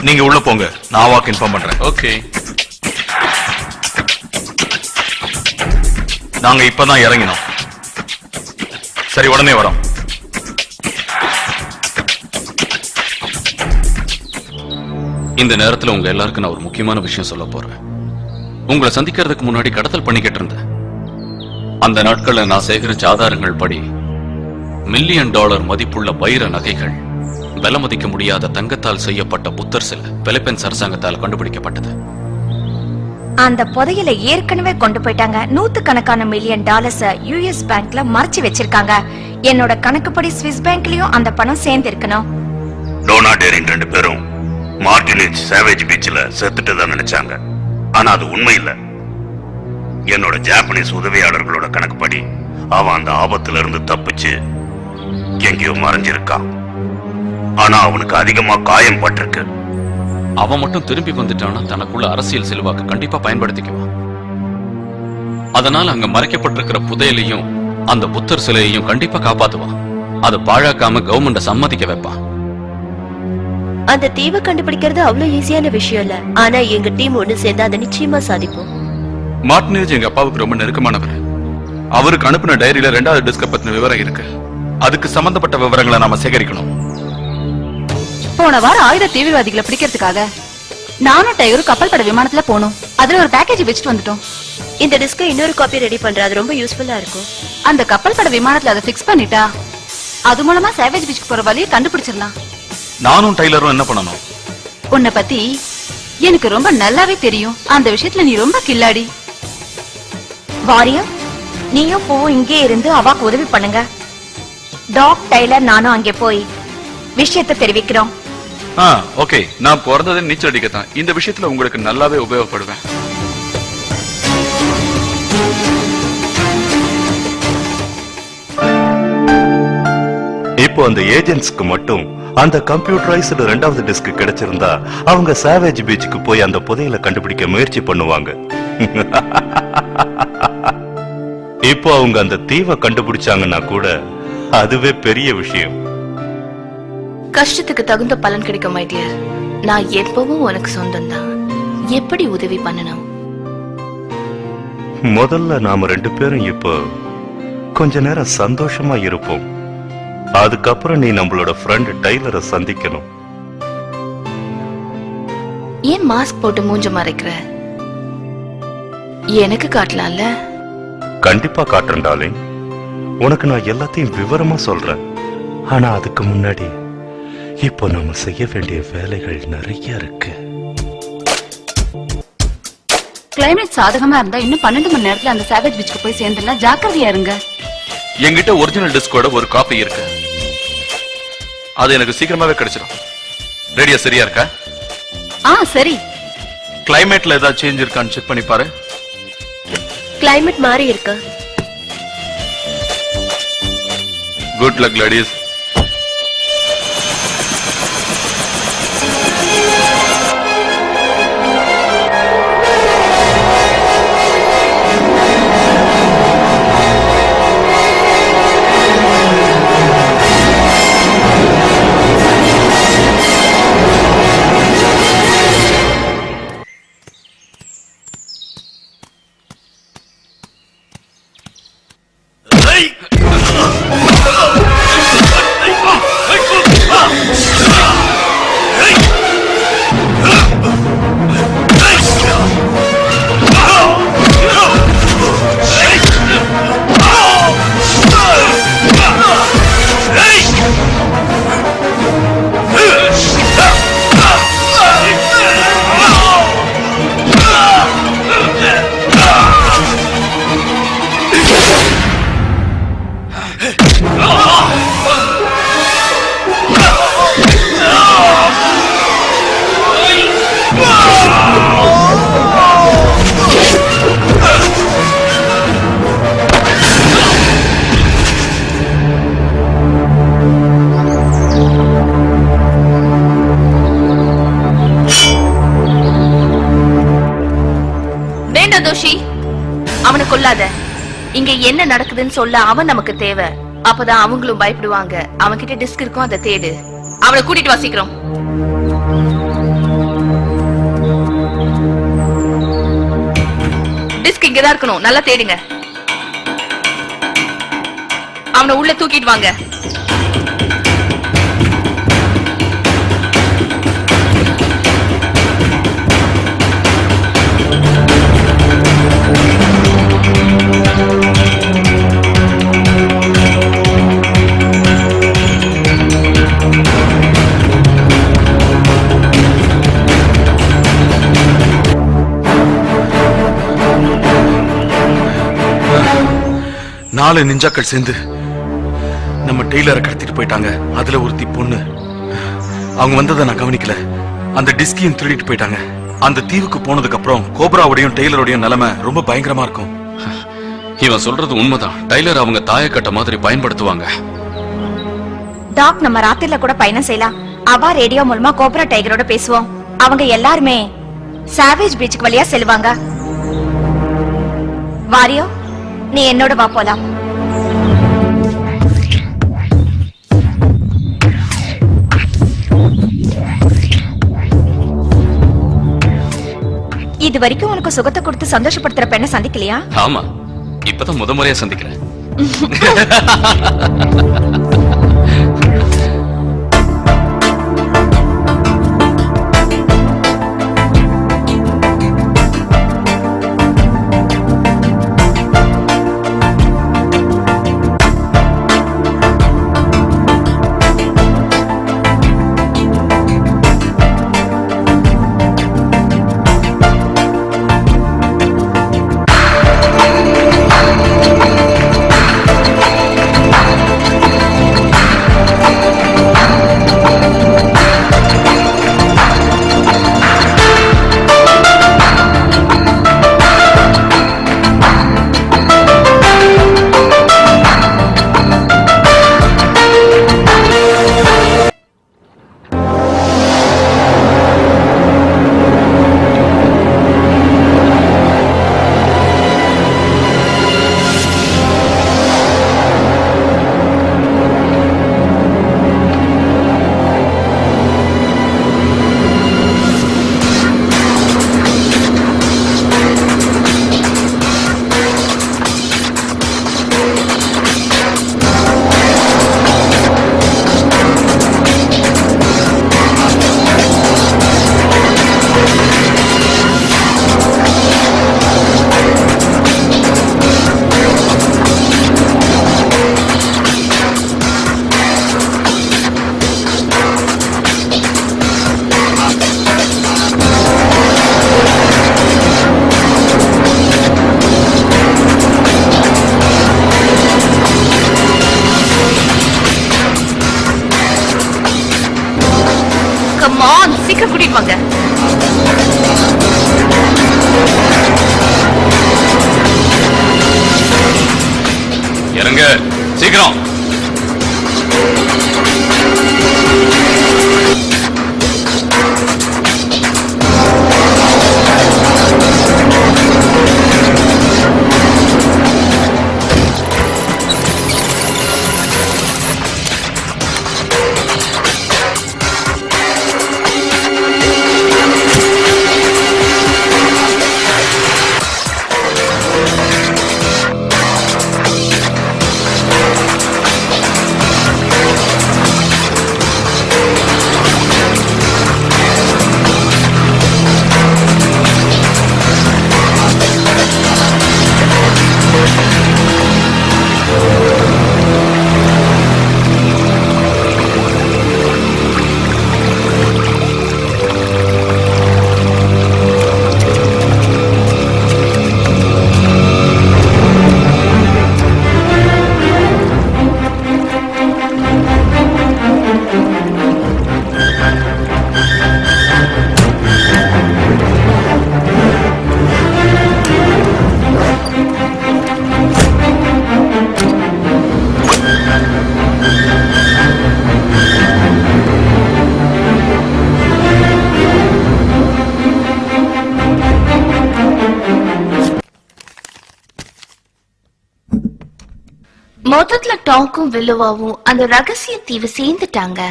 நீங்க உள்ள போங்க, நான் வாக்கு இன்ஃபார்ம் பண்றேன். ஓகே. நாங்க இப்பதான் இறங்கினோம். சரி, உடனே வரோம். இந்த நேரத்துல உங்க எல்லாருக்கும் நான் ஒரு முக்கியமான விஷயம் சொல்ல போறேன். உங்களை சந்திக்கிறதுக்கு முன்னாடி கடத்தல் பண்ணிக்கிட்டு இருந்தேன். அந்த நாட்கள்ல நான் சேகரிச்ச ஆதாரங்கள் படி $1 மில்லியன் மதிப்புள்ள வைர நகைகள், விலை மதிக்க முடியாத தங்கத்தால் செய்யப்பட்ட புத்தர் சிலை பிலிப்பைன்ஸ் அரசாங்கத்தால் கண்டுபிடிக்கப்பட்டது. அந்த புதையலை ஏற்கனவே கொண்டு போயிட்டாங்க. $100 மில்லியன் US பேங்க்ல மறைச்சு வச்சிருக்காங்க. என்னோட கணக்குப்படி ஸ்விஸ் பேங்க்லயும் அந்த பணம் சேர்ந்து இருக்கணும். டோனாடேரின் 2 பேரும் மார்டினிச் சாவேஜ் பீச்ல செத்துட்டுதான் நினைச்சாங்க. ஆனா அது உண்மை இல்ல. என்னோட ஜாப்பனீஸ் உதவியாளர்களோட கணக்குப்படி அவன் அந்த ஆபத்துல இருந்து தப்பிச்சு எங்கேயோ மறைஞ்சிருக்கான். ஆனா அவனுக்கு அதிகமா காயம் பட்டிருக்கு. அவன் மட்டும் திரும்பி வந்துட்டான்னா தனக்குள்ள அரசியல் செல்வாக்கு கண்டிப்பா பயன்படுத்திக்குவான். அதனால அங்க மறைக்கப்பட்டிருக்கிற புதையலையும் அந்த புத்தர் சிலையையும் கண்டிப்பா காப்பாத்துவான். அதை பாழாக்காம கவர்மெண்ட சம்மதிக்க வைப்பான். அந்த தீவை கண்டுபிடிக்கிறது அவ்வளவு ஈஸியான விஷயம் இல்ல. ஆனா எங்க டீம் ஒண்ணு சேர்ந்து அதை நிச்சயமா சாதிப்போம். மார்டினேஜ் எங்க அப்பாவுக்கு ரொம்ப நெருக்கமானவர். அவருக்கு அனுப்பின டைரியில 2வது டிஸ்க பத்தின விவரம் இருக்கு. அதுக்கு சம்பந்தப்பட்ட விவரங்களை நாம சேகரிக்கணும். போன வாரம் ஆயுத தீவிரவாதிகளை பிடிக்கிறதுக்காக நானும் டைகரும் கப்பல் பட விமானத்துல போனோம். அதுல ஒரு பேக்கேஜ் வச்சுட்டு வந்துட்டோம். இந்த டிஸ்க இன்னொரு காப்பி ரெடி பண்ற, அது ரொம்ப யூஸ்ஃபுல்லா இருக்கும். அந்த கப்பல் பட விமானத்துல அதை பிக்ஸ் பண்ணிட்டா அது மூலமா சேவேஜ் பீச்சுக்கு போற வழியை கண்டுபிடிச்சிடலாம். நானும் டைலரும் என்ன பண்ணணும்? உன்னை பத்தி எனக்கு ரொம்ப நல்லாவே தெரியும். அந்த விஷயத்துல நீ ரொம்ப கில்லாடி. வாரியம், நீயும் பூவும் இங்கே இருந்து அவாக்கு உதவி பண்ணுங்க. டாக், டைலர், நானும் அங்கே போய் விஷயத்தை தெரிவிக்கிறோம். ஓகே. நான் பிறந்ததை நீச்சல் அடிக்கத்தான். இந்த விஷயத்துல உங்களுக்கு நல்லாவே உபயோகப்படுவேன். இப்போ அந்த ஏஜென்ட்ஸ்க்கு மட்டும் அந்த கம்ப்யூட்டரைஸ்டு 2வது டிஸ்க் கிடைச்சிருந்தா அவங்க சாவேஜ் பீச்சுக்கு போய் அந்த புதையலை கண்டுபிடிக்க முயற்சி பண்ணுவாங்க. இப்போ அவங்க அந்த தீவை கண்டுபிடிச்சாங்கன்னா கூட அதுவே பெரிய விஷயம். கஷ்டத்துக்கு தகுந்த பலன் கிடைக்கும் மை டியர். நான் எப்பவும் உனக்கு சொந்தம் தான். எப்படி உதவி பண்ணணும்? முதல்ல நாம 2 பேரும் இப்போ கொஞ்ச நேரம் சந்தோஷமா இருப்போம். அதுக்கப்புறம் நீ நம்மளோட ஃப்ரெண்ட் டைலரை சந்திக்கணும். ஏன் மாஸ்க் போட்டு மூஞ்ச மறைக்கிற? எனக்கு காட்டலாம்ல? கண்டிப்பா காட்டுறேன் டார்லிங். உனக்கு நான் எல்லாத்தையும் விவரமா சொல்றேன். ஆனா அதுக்கு முன்னாடி இப்போ நாம செய்ய வேண்டிய வேலைகள் நிறைய இருக்கு. கிளைமேட் சாதகமா இருந்தா இன்னும் 12 மணி நேரத்துல அந்த சேவேஜ் பீச்சுக்கு போய் சேர்ந்துடலாம். ஜாக்கிரதையா இருங்க. என்கிட்ட ஒரிஜினல் டிஸ்கோட ஒரு காப்பி இருக்கு. அது எனக்கு சீக்கிரமாவே கிடைச்சிடும். ரேடியோ சரியா இருக்கா? சரி. கிளைமேட்ல ஏதாவது சேஞ்ச் இருக்கான்னு செக் பண்ணி பாரு. கிளைமேட் மாறி இருக்கு. Good luck ladies. அவனை கொல்லாத. இங்க என்ன நடக்குதுன்னு சொல்ல அவன் நமக்கு தேவை. அப்பதான் அவங்களும் பயப்படுவாங்க. அவன்கிட்ட டிஸ்க் இருக்கும், அதை தேடு. அவனை கூட்டிட்டு வா சீக்கிரம். டிஸ்க் இங்கதான் இருக்கணும், நல்லா தேடுங்க. அவனை உள்ள தூக்கிட்டு வாங்க. நாலு நிஞ்சாக்கள் சேர்ந்து நம்ம டெய்லரை கடத்திட்டு போயிட்டாங்க. அதுல ஒருத்தி பொண்ணு. அவங்க வந்ததை நான் கவனிக்கல. அந்த டிஸ்கையும் திருடிட்டு போயிட்டாங்க. அந்த தீவுக்கு போனதுக்கு அப்புறம் கோப்ராவுடையும் டெய்லருடையும் நிலைமை ரொம்ப பயங்கரமா இருக்கும். இவன் சொல்றது உண்மைதான். டெய்லர் அவங்க தாயக்கட்ட மாதிரி பயன்படுத்துவாங்க. டாக், நம்ம ராத்திரில கூட பயணம் செய்யலாம். அவா ரேடியோ மூலமா கோப்ரா டைகரோட பேசுவோம். அவங்க எல்லாருமே சாவேஜ் பீச்சுக்கு வழியா செல்வாங்க. வாரியோ, நீ என்னோட வா போலாம். இது வரைக்கும் உனக்கு சுகத்தை கொடுத்து சந்தோஷப்படுத்துற பெண்ணை சந்திக்கலையா? ஆமா, இப்பதான் முறையா சந்திக்கிறேன். சீக்கிரம் கூட்டிட்டு வாங்க. இறங்க சீக்கிரம். மொத்தத்துல டாங்கும் வில்லுவாவும் அந்த ரகசிய தீவு சேர்ந்துட்டாங்க.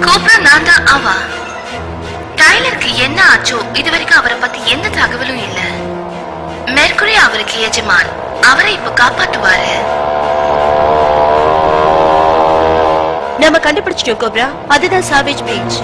கோப்ரா நான் தான் அவா. டைலருக்கு என்ன ஆச்சோ இதுவரைக்கும் அவரை பத்தி எந்த தகவலும் இல்ல. மெர்குரி அவருக்கு எஜமான், அவரை இப்ப காப்பாற்றுவாரு. நம்ம கண்டுபிடிச்சிட்டோம் கோப்ரா, அதுதான் சாவேஜ் பீச்.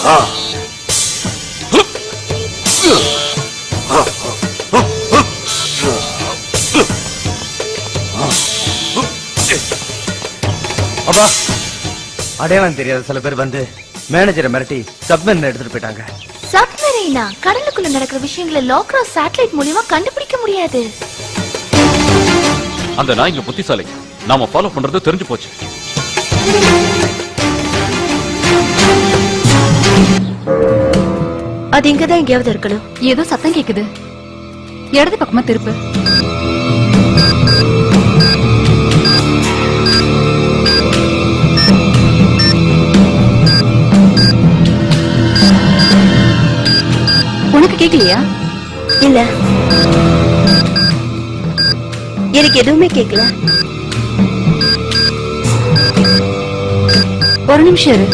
அப்பா, அடையாளம் தெரியாத சில பேர் வந்து மேனேஜரை மிரட்டி சப்மெரின் எடுத்துட்டு போயிட்டாங்க. சப்மரீனா கடலுக்குள்ள நடக்கிற விஷயங்களை லோக்ராஸ் சேட்டலைட் மூலியமா கண்டுபிடிக்க முடியாது. அந்த நாய்ங்க புத்திசாலி, நாம ஃபாலோ பண்றது தெரிஞ்சு போச்சு. அது இங்கதான் எங்கேயாவது இருக்கணும். ஏதோ சத்தம் கேக்குது. இடது பக்கமா திருப்பு. உனக்கு கேக்கலையா? இல்ல, எனக்கு எதுவுமே கேட்கல. ஒரு நிமிஷம் இரு.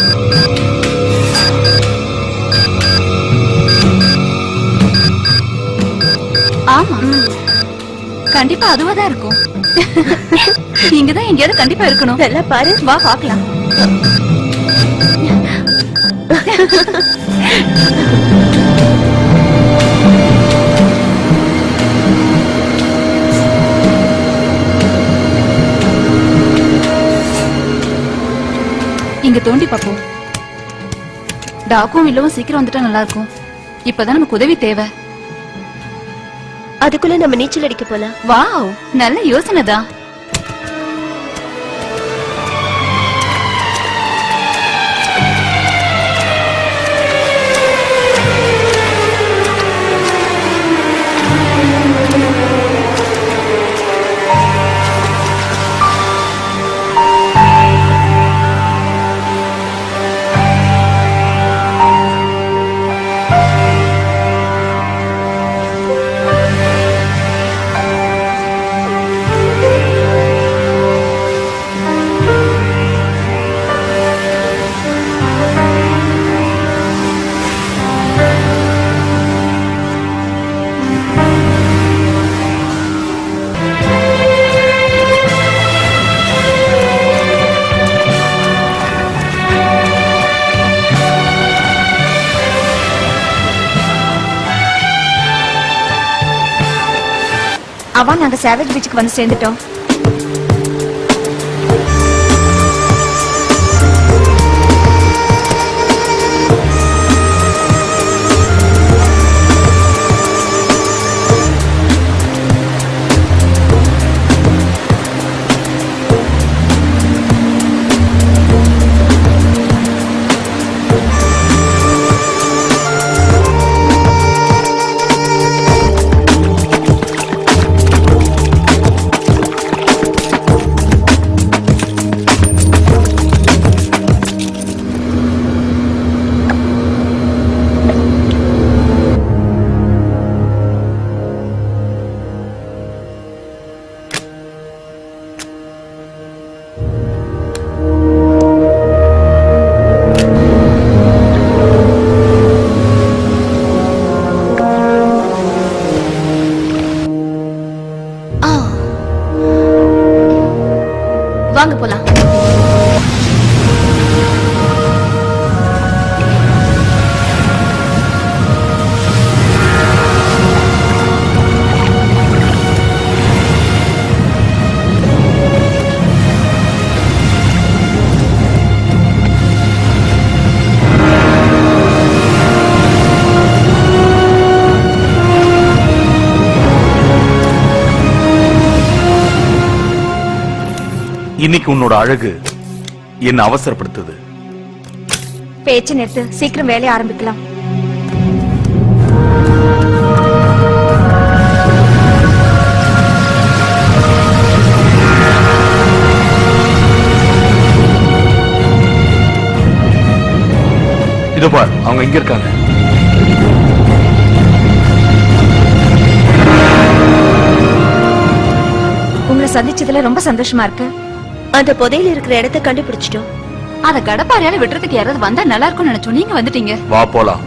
ஆமா, கண்டிப்பா அதுவாதான் இருக்கும். இங்கதான் எங்கேயாவது கண்டிப்பா இருக்கணும். நல்லா பாரு, வா பாக்கலாம். இங்க தோண்டி பாப்போம். டாக்கும் இல்லவும் சீக்கிரம் வந்துட்டா நல்லா இருக்கும். இப்பதான் நமக்கு உதவி தேவை. அதுக்குள்ள நம்ம நீச்சல் அடிக்க போலாம். வாவ், நல்ல யோசனை தான். அவன் நாங்க சேவேஜ் பீச்சுக்கு வந்து சேர்ந்துட்டோம். வாங்க போலாம். இன்னைக்கு உன்னோட அழகு என்ன அவசரப்படுத்துது. பேச்சு நிறுத்து, சீக்கிரம் வேலையை ஆரம்பிக்கலாம். இதோ பார், அவங்க இங்க இருக்காங்க. உங்களை சந்திச்சதுல ரொம்ப சந்தோஷமா இருக்கு. அந்த புதையில இருக்கிற இடத்தை கண்டுபிடிச்சிட்டோம். அத கடப்பாறையால விட்டுறதுக்கு யாராவது வந்தா நல்லா இருக்கும்னு நினைச்சோம். நீங்க வந்துட்டீங்க. வா போலாம்.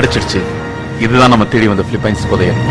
கிடைச்சிடுச்சு. இதுதான் நம்ம தேடி வந்த பிலிப்பைன்ஸ் புதையல்.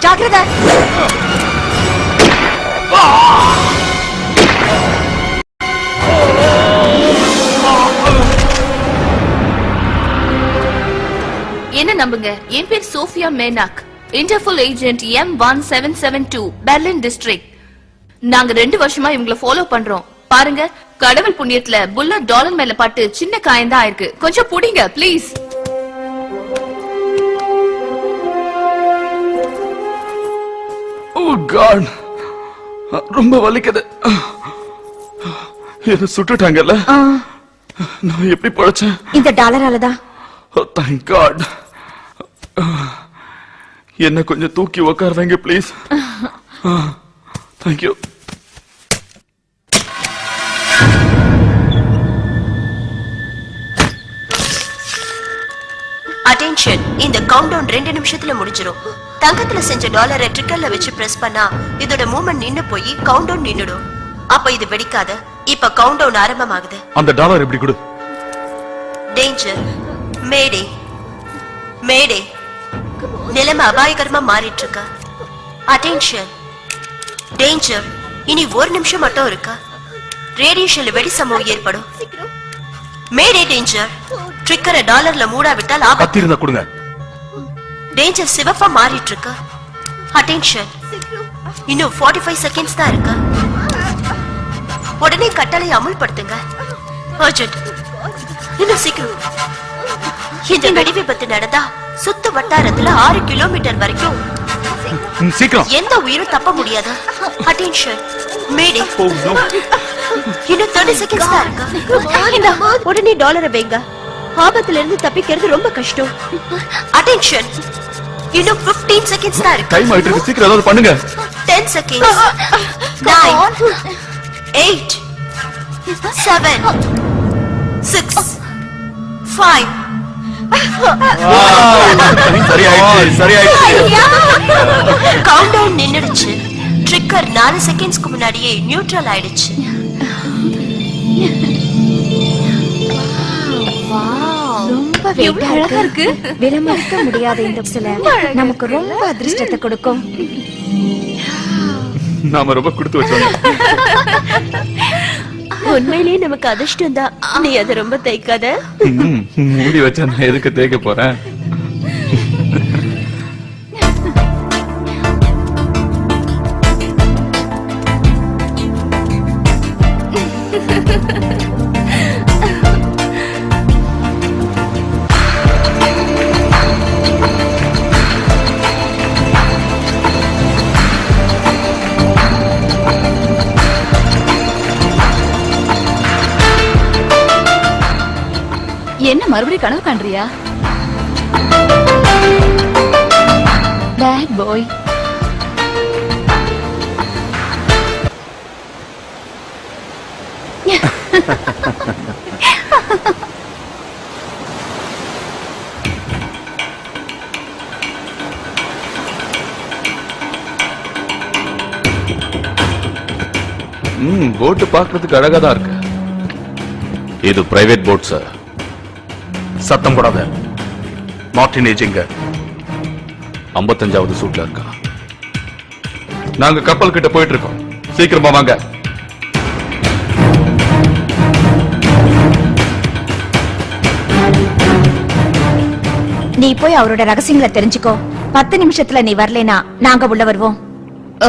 ஜாக்கிரதை. என்ன நம்புங்க, என் பேர் சோஃபியா மேனாக், Interpol agent M1772 Berlin district. நாங்க 2 வருஷமா இவங்களை ஃபாலோ பண்றோம். பாருங்க, கடவுள் புண்ணியத்துல புல்லட் டாலர் மேல பட்டு சின்ன காயம்தான் ஆயிருக்கு. கொஞ்சம் புடிங்க ப்ளீஸ். ஓ காட், ரொம்ப வலிக்குது. என்ன சுட்டுட்டாங்கல்ல? நான் எப்படி பழச்சேன்? இந்த டாலராலதான். Thank God. என்ன கொஞ்சம் தூக்கி உட்கார வைங்க ப்ளீஸ். Thank you. அட்டென்ஷன், இந்த கவுண்டவுன் 2 நிமிஷத்துல முடிஞ்சிரும். தங்கத்துல செஞ்ச டாலரை ட்ரிக்கர்ல வச்சு பிரஸ் பண்ணா இதோட மூவ்மெண்ட் நின்னு போய் கவுண்டவுன் நின்னுடும். அப்ப இது வெடிக்காத. இப்ப கவுண்டவுன் ஆரம்பமாகுது. அந்த டாலர் எப்படி கொடு? டேஞ்சர், மேடே, மேடே. நிலைமை அபாயகரமா மாறிட்டு இருக்கு. Attention, danger. இனி 1 நிமிஷம் மட்டும் இருக்கு. ரேடியேஷன்ல வெடி சம்பவம் ஏற்படும். மேடே டேஞ்சர். ட்ரிக்கரை டாலர்ல மூடாவிட்டால் ஆபத்து. கத்தி இருந்தா கொடுங்க. டேஞ்சர் சிவப்பா மாறிட்டு இருக்கு. அட்டென்ஷன், இன்னும் 45 செகண்ட்ஸ் தான் இருக்கு. உடனே கட்டளை அமுல்படுத்துங்க. அர்ஜென்ட், இன்னும் சீக்கிரம். இந்த வெடி விபத்து நடந்தா சுத்து வட்டாரத்துல 6 கிலோமீட்டர் வரைக்கும் சீக்கிரம் எந்த உயிரும் தப்ப முடியாது. அட்டென்ஷன், மேடே. இன்னும் 30 செகண்ட்ஸ் தான் இருக்கு. உடனே டாலரை வைங்க. ஆபத்துல இருந்து தப்பிக்கிறது ரொம்ப கஷ்டம். அட்டென்ஷன், இன்னும் 15 செகண்ட்ஸ் தான் இருக்கு. டைம் ஆயிட்டு இருக்கு. சீக்கிரம் ஏதாவது பண்ணுங்க. 10 seconds. 9, 8, 7, 6, 5. கவுண்டவுன் நின்னுடுச்சு. ட்ரிக்கர் 4 செகண்ட்ஸ்க்கு முன்னாடியே நியூட்ரல் ஆயிடுச்சு. ரொம்ப வெயிட்டா இருக்கு. விலமதிக்க முடியாத இந்த சில நமக்கு ரொம்ப அதிர்ஷ்டத்தை கொடுக்கும். நாம ரொம்ப கொடுத்து வச்சோம். உண்மையிலேயே நமக்கு அதிர்ஷ்டம் தான். நீ அதை ரொம்ப தேய்க்காத. மூடி வச்சா நான் எதுக்கு தேய்க்க போறேன்? என்ன மறுபடியும் கனவு காண்றியா? Bad boy. போட்டு பாக்குறதுக்கு அழகா தான் இருக்கு. இது பிரைவேட் போட் சார். சத்தம் போடாத. மார்டின் ஏஜிங்க 55வது சூட்ல இருக்கா. நாங்க கப்பல் கிட்ட போயிட்டு இருக்கோம். சீக்கிரமா வாங்க. நீ போய் அவரோட ரகசியங்களை தெரிஞ்சுக்கோ. 10 நிமிஷத்துல நீ வரலைனா நாங்க உள்ள வருவோம்.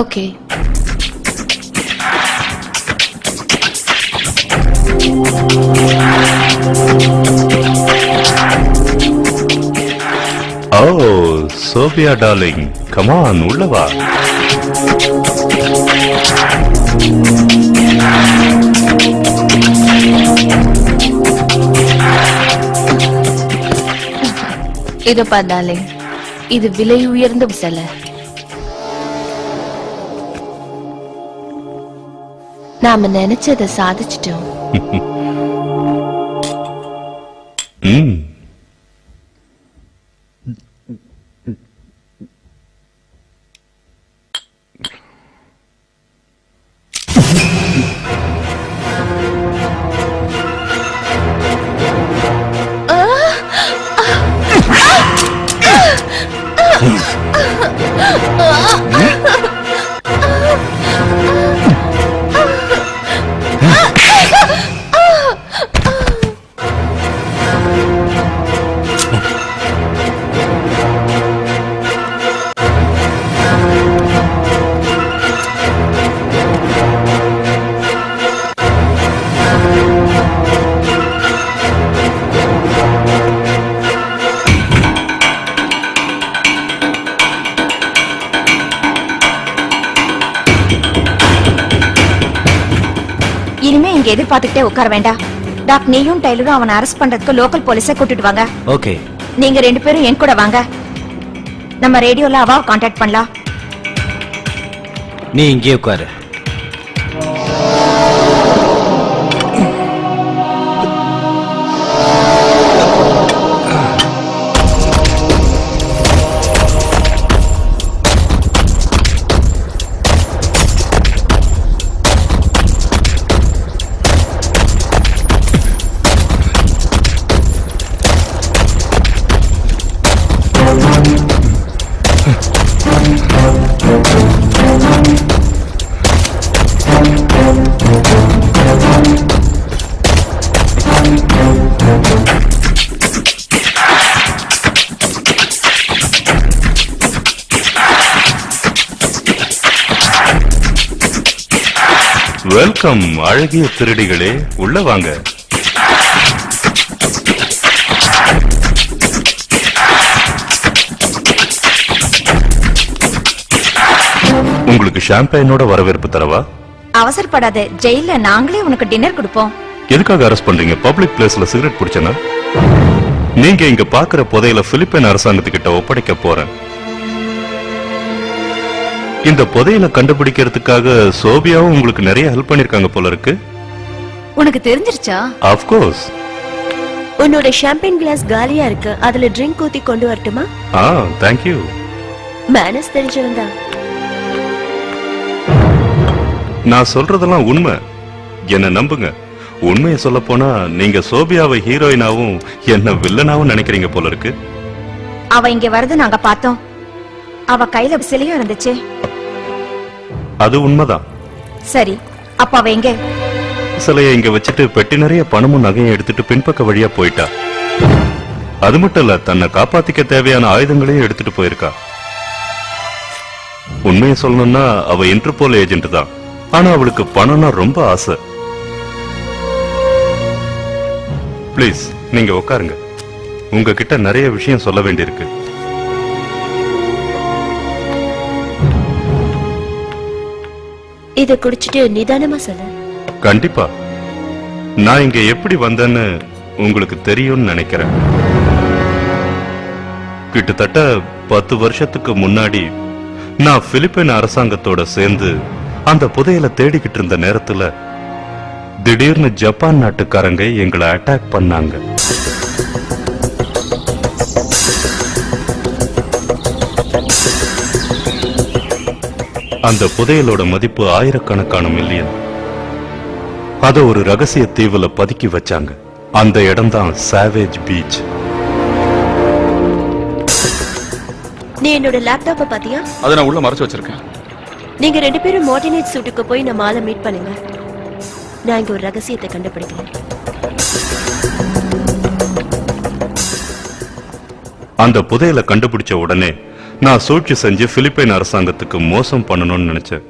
Okay. Oh, Sophia darling, come on, உள்ள வா. இது பார்த்தாலே இது விலை உயர்ந்த சிலை. நாம நினைச்சதை சாதிச்சிட்டோம். இனிமே இங்க எதிர்பார்த்துக்கிட்டே உட்கார வேண்டாம். டாக் நீயும் டைலரும் அவனை அரெஸ்ட் பண்றதுக்கு லோக்கல் போலீஸை கூட்டிட்டு வாங்க. ஓகே. நீங்க 2 பேரும் என் கூட வாங்க. நம்ம ரேடியோல அவாவை கான்டாக்ட் பண்ணலாம். நீ இங்கே உட்காரு. வெல்கம் அழகிய திருடிகளே, உள்ள வாங்க. உங்களுக்கு ஷாம்பைனோட வரவேற்பு தரவா? அவசரப்படாத. ஜெயில நாங்களே உனக்கு டின்னர் கொடுப்போம். எதுக்காக அரெஸ்ட் பண்றீங்க? பப்ளிக் பிளேஸ்ல சிகரெட் பிடிச்சனா? நீங்க இங்க பாக்குற புதையல பிலிப்பைன் அரசாங்கத்துக்கிட்ட ஒப்படைக்க போறேன். இந்த புதையலை கண்டுபிடிக்கிறதுக்காக சோபியாவும் உங்களுக்கு நிறைய ஹெல்ப் பண்ணிருக்காங்க போல இருக்கு. உனக்கு தெரிஞ்சிருச்சா? Of course. உன்னோட ஷாம்பெயின் கிளாஸ் காலியா இருக்கு, அதுல ட்ரிங்க் ஊத்தி கொண்டு வரட்டுமா? Thank you. மேனஸ் தெரிஞ்சவன் தான். நான் சொல்றதெல்லாம் உண்மை, என்ன நம்புங்க. உண்மையை சொல்ல போனா நீங்க சோபியாவை ஹீரோயினாவும் என்ன வில்லனாவும் நினைக்கிறீங்க போல இருக்கு. அவ இங்க வரது நாங்க பார்த்தோம். அவ கையில சிலையும் இருந்துச்சு. அது உண்மைதான். சரி, அப்ப அவ எங்க? சிலையை இங்க வச்சுட்டு பெட்டி நிறைய பணமும் நகையும் எடுத்துட்டு பின்பக்க வழியா போயிட்டா. அது மட்டும் இல்ல, தன்னை காப்பாத்திக்க தேவையான ஆயுதங்களையும் எடுத்துட்டு போயிருக்கா. உண்மையை சொல்லணும்னா அவ இன்டர்போல் ஏஜென்ட் தான். ஆனா அவளுக்கு பணம்னா ரொம்ப ஆசை. பிளீஸ் நீங்க உட்காருங்க, உங்ககிட்ட நிறைய விஷயம் சொல்ல வேண்டியிருக்கு. இத குடிச்சிட்டு நிதானமா சொல்லு. கண்டிப்பா. நான் இங்க எப்படி வந்தேன்னு உங்களுக்கு தெரியும்னு நினைக்கிறேன். கிட்டத்தட்ட 10 வருஷத்துக்கு முன்னாடி நான் பிலிப்பைன் அரசாங்கத்தோட சேர்ந்து அந்த புதையலை தேடிக்கிட்டு இருந்த நேரத்துல திடீர்னு ஜப்பான் நாட்டுக்காரங்க எங்களை அட்டாக் பண்ணாங்க. அந்த புதையலோட மதிப்பு ஆயிரக்கணக்கான மில்லியன். அத ஒரு ரகசிய தீவுல பதுக்கி வச்சாங்க. அந்த இடம் தான் சாவேஜ் பீச். நீ என்னோட லேப்டாப்ப பாத்தியா? அதை நான் உள்ள மறைச்சு வச்சிருக்கேன். நீங்க 2 பேரும் மார்டினேட் சூட்டுக்கு போய் நம்ம ஆளை மீட் பண்ணுங்க. நான் இங்க ஒரு ரகசியத்தை கண்டுபிடிக்கிறேன். அந்த புதையலை கண்டுபிடிச்ச உடனே நான் சூழ்ச்சி செஞ்சு பிலிப்பைன் அரசாங்கத்துக்கு மோசம் பண்ணணும்னு நினைச்சேன்.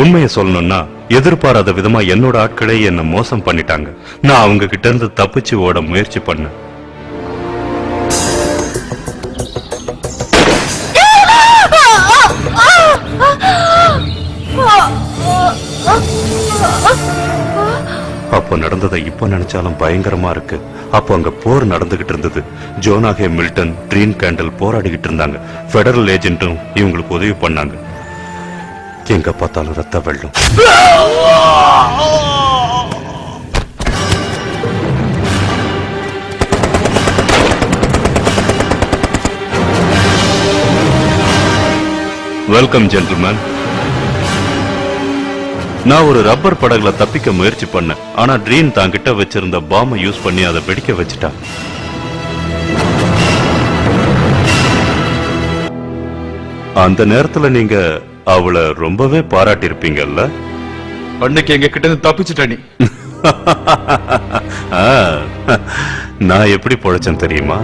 உண்மையை சொல்லணும்னா எதிர்பாராத விதமா என்னோட ஆட்களே என்ன மோசம் பண்ணிட்டாங்க. நான் அவங்க கிட்ட இருந்து தப்பிச்சு ஓட முயற்சி பண்ணேன். அப்ப நடந்ததை இப்ப நினைச்சாலும் பயங்கரமா இருக்கு. அப்போ அங்க போர் நடந்துகிட்டு இருந்தது. ஜோனாகே மில்டன், ட்ரீன் கேண்டல் போராடிக்கிட்டு இருந்தாங்க. பெடரல் ஏஜென்ட்டும் இவங்களுக்கு உதவி பண்ணாங்க. எங்க பார்த்தாலும் ரத்த வெள்ளம். Welcome gentleman. நான் ஒரு ரப்பர் படகுல தப்பிக்க முயற்சி பண்ணேன். ஆனா ட்ரீன் தாங்கிட்ட வச்சிருந்த பாம்பை யூஸ் பண்ணி அதை வெடிக்க வச்சுட்டா. அந்த நேரத்துல நீங்க அவளை ரொம்பவே பாராட்டி இருப்பீங்கல்ல? அன்னைக்கு எங்க கிட்ட இருந்து தப்பிச்சுட்ட நீ. நான் எப்படி பொழைச்சேன் தெரியுமா?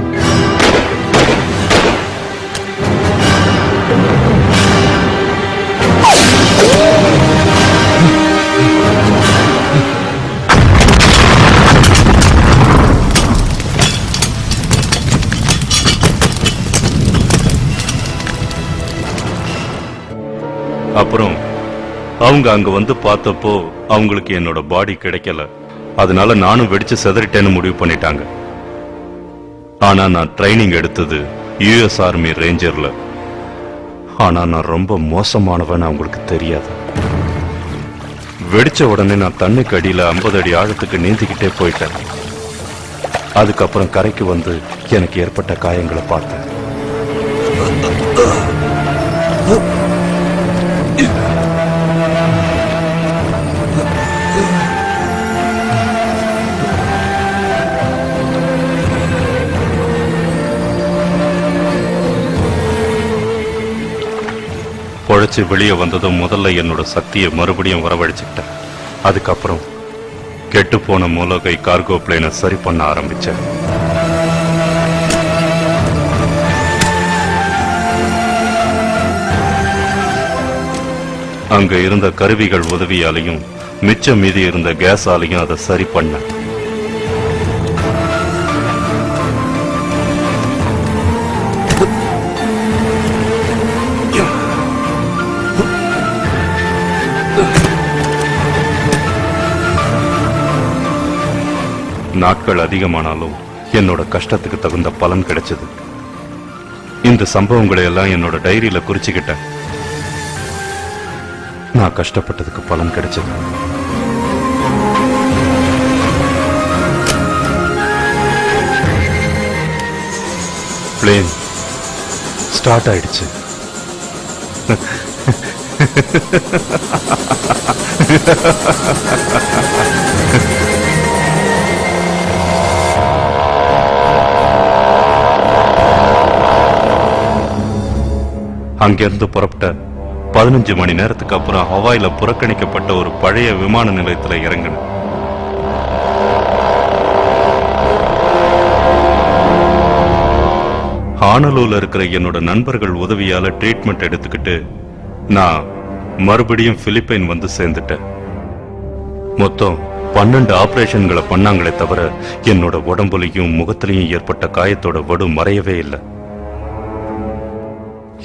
அப்புறம் அவங்க அங்க வந்து பார்த்தப்போ அவங்களுக்கு என்னோட பாடி கிடைக்கல. அதனால நானும் வெடிச்சு செதறிட்டேன்னு முடிவு பண்ணிட்டாங்க. ஆனா நான் ட்ரைனிங் எடுத்தது யுஎஸ் ஆர்மி ரேஞ்சர்ல. ஆனா நான் ரொம்ப மோசமானவன் அவங்களுக்கு தெரியாது. வெடிச்ச உடனே நான் தண்ணிக்கு அடியில 50 அடி ஆழத்துக்கு நீந்திக்கிட்டே போயிட்டேன். அதுக்கப்புறம் கரைக்கு வந்து எனக்கு ஏற்பட்ட காயங்களை பார்த்தேன். பொழைச்சு வெளியே வந்ததும் முதல்ல என்னோட சக்தியை மறுபடியும் வரவழைச்சுக்கிட்டேன். அதுக்கப்புறம் கெட்டு போன மூலகை கார்கோ பிளேனை சரி பண்ண ஆரம்பிச்சேன். அங்க இருந்த கருவிகள் உதவியாலையும் மிச்சம் மீதி இருந்த கேஸாலையும் அதை சரி பண்ண. நாட்கள் அதிகமானாலும் என்னோட கஷ்டத்துக்கு தகுந்த பலன் கிடைச்சது. இந்த சம்பவங்களை எல்லாம் என்னோட டைரியில குறிச்சுக்கிட்டேன். நான் கஷ்டப்பட்டதுக்கு பலன் கிடைச்சது. பிளேன் ஸ்டார்ட் ஆயிடுச்சு. அங்கிருந்து புறப்பட்ட 15 மணி நேரத்துக்கு அப்புறம் ஹவாயில புறக்கணிக்கப்பட்ட ஒரு பழைய விமான நிலையத்துல இறங்கினேன். ஹானலூல இருக்கிற என்னோட நண்பர்கள் உதவியால ட்ரீட்மெண்ட் எடுத்துக்கிட்டு நான் மறுபடியும் பிலிப்பைன் வந்து சேர்ந்துட்டேன். மொத்தம் 12 ஆபரேஷன்களை பண்ணாங்களே தவிர என்னோட உடம்புலையும் முகத்திலையும் ஏற்பட்ட காயத்தோட வடு மறையவே இல்லை.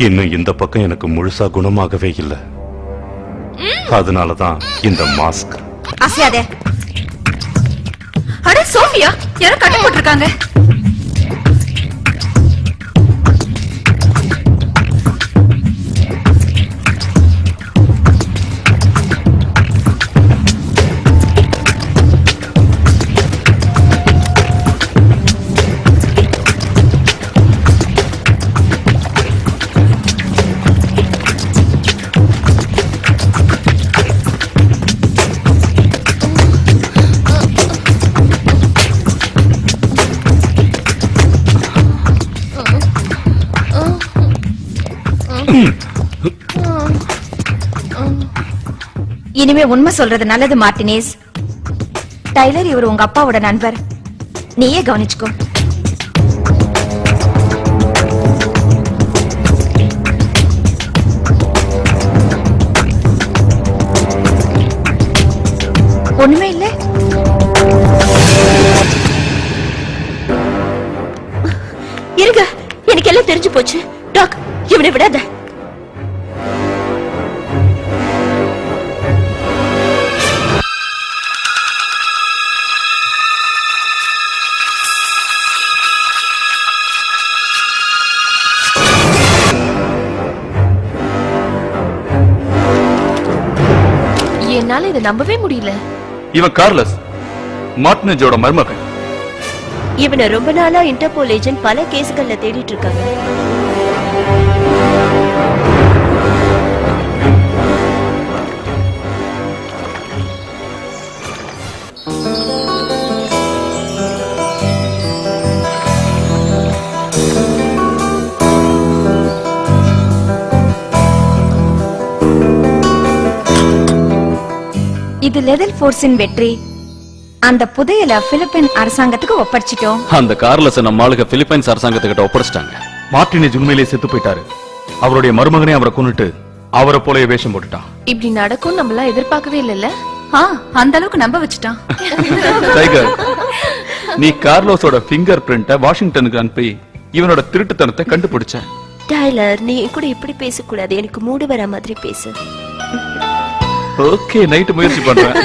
இன்னும் இந்த பக்கம் எனக்கு முழுசா குணமாகவே இல்லை. அதனாலதான் இந்த மாஸ்க். அசையாதே. அட சோஃபியா, யாரோ கட்டி போட்டிருக்காங்க. இனிமே உண்மை சொல்றது நல்லது மார்டினேஸ். டைலர் இவர் உங்க அப்பாவோட நண்பர், நீயே கவனிச்சுக்கோ. ஒண்ணுமே இல்ல. இருங்க, எனக்கு எல்லாம் தெரிஞ்சு போச்சு. டாக், இவனை விடாத. என்னால இதை நம்பவே முடியல. இவன் கார்லஸ், மார்டினேஜோட மருமகன். இவனை ரொம்ப நாளா இன்டர்போல் ஏஜென்ட் பல கேஸ்கள்ல தேடிட்டு இருக்காங்க. இது லெதல் ஃபோர்ஸின் வெற்றி. அந்த புதையலை பிலிப்பைன் அரசாங்கத்துக்கு ஒப்படைச்சிட்டோம். அந்த கார்லஸ் நம்ம ஆளுக பிலிப்பைன்ஸ் அரசாங்கத்துக்கிட்ட ஒப்படைச்சிட்டாங்க. மார்டினேஜ் உண்மையிலேயே செத்து போயிட்டாரு. அவருடைய மருமகனே அவரை கொன்னுட்டு அவரை போலயே வேஷம் போட்டுட்டான். இப்படி நடக்கும் நம்மளாம் எதிர்பார்க்கவே இல்லைல்ல. அந்த அளவுக்கு நம்ப வச்சுட்டான். டைகர், நீ கார்லோஸோட ஃபிங்கர் பிரிண்ட வாஷிங்டனுக்கு அனுப்பி இவனோட திருட்டுத்தனத்தை கண்டுபிடிச்ச. டைலர், நீ கூட இப்படி பேசக்கூடாது. எனக்கு மூடு வர மாதிரி பேசு. ஓகே, நைட்டு முயற்சி பண்றேன்.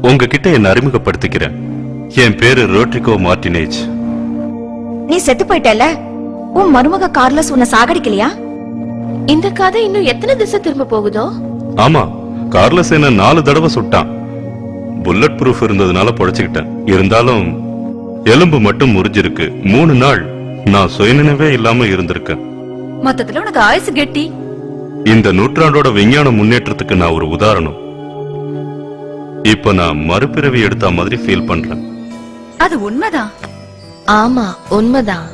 உங்ககிட்ட என்ன அறிமுகப்படுத்திக்கிறேன். என் பேரு ரோட்ரிகோ மார்டினேஜ். நீ செத்து போயிட்டல, உன் மருமக கார்லஸ் உன்னை சாகடிக்கலையா? இந்த கதை இன்னும் எத்தனை திசை திரும்ப போகுதோ? ஆமா, கார்லஸ் என்ன 4 தடவை சுட்டான். புல்லட் ப்ரூஃப் இருந்ததுனால பொழைச்சுக்கிட்டேன். இருந்தாலும் எலும்பு மட்டும் முறிஞ்சிருக்கு. 3 நாள் நான் சுயநினைவே இல்லாம இருந்திருக்கேன். மொத்தத்துல உனக்கு ஆயுசு கெட்டி. இந்த நூற்றாண்டோட விஞ்ஞான முன்னேற்றத்துக்கு நான் ஒரு உதாரணம். இப்ப நான் மறுபிறவி எடுத்த மாதிரி ஃபீல் பண்றேன். அது உண்மைதான். ஆமா, உண்மைதான்.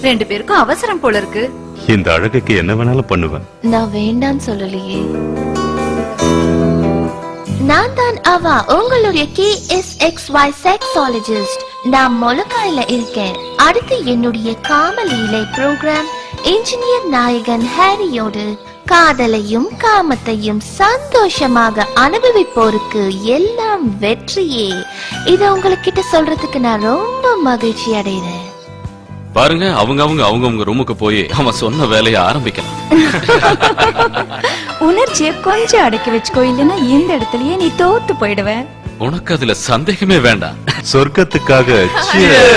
2 பேருக்கும் அவசரம் போல இருக்கு. இந்த அழகுக்கு என்ன வேணாலும் பண்ணுவேன். நான் வேண்டான்னு சொல்லலையே. நான் தான் அவா, உங்களுடைய KSXY செக்ஸாலஜிஸ்ட். நான் மொலக்காயில இருக்கேன். அடுத்து என்னுடைய காமலீலை ப்ரோக்ராம் இன்ஜினியர் நாயகன் ஹாரியோடு காதலையும் காமத்தையும் சந்தோஷமாக அனுபவிப்போருக்கு எல்லாம் வெற்றியே. இத உங்ககிட்ட சொல்றதுக்கு நான் ரொம்ப மகிழ்ச்சி அடைகிறேன். பாருங்க, அவங்க ரூமுக்கு போய் அவன் சொன்ன வேலையை ஆரம்பிக்கலாம். உணர்ச்சியை கொஞ்சம் அடக்கி வச்சுக்கோ, இல்லைன்னா இந்த இடத்துலயே நீ தோத்து போயிடுவ. உனக்கு அதுல சந்தேகமே வேண்டாம். சொர்க்கத்துக்காக cheers.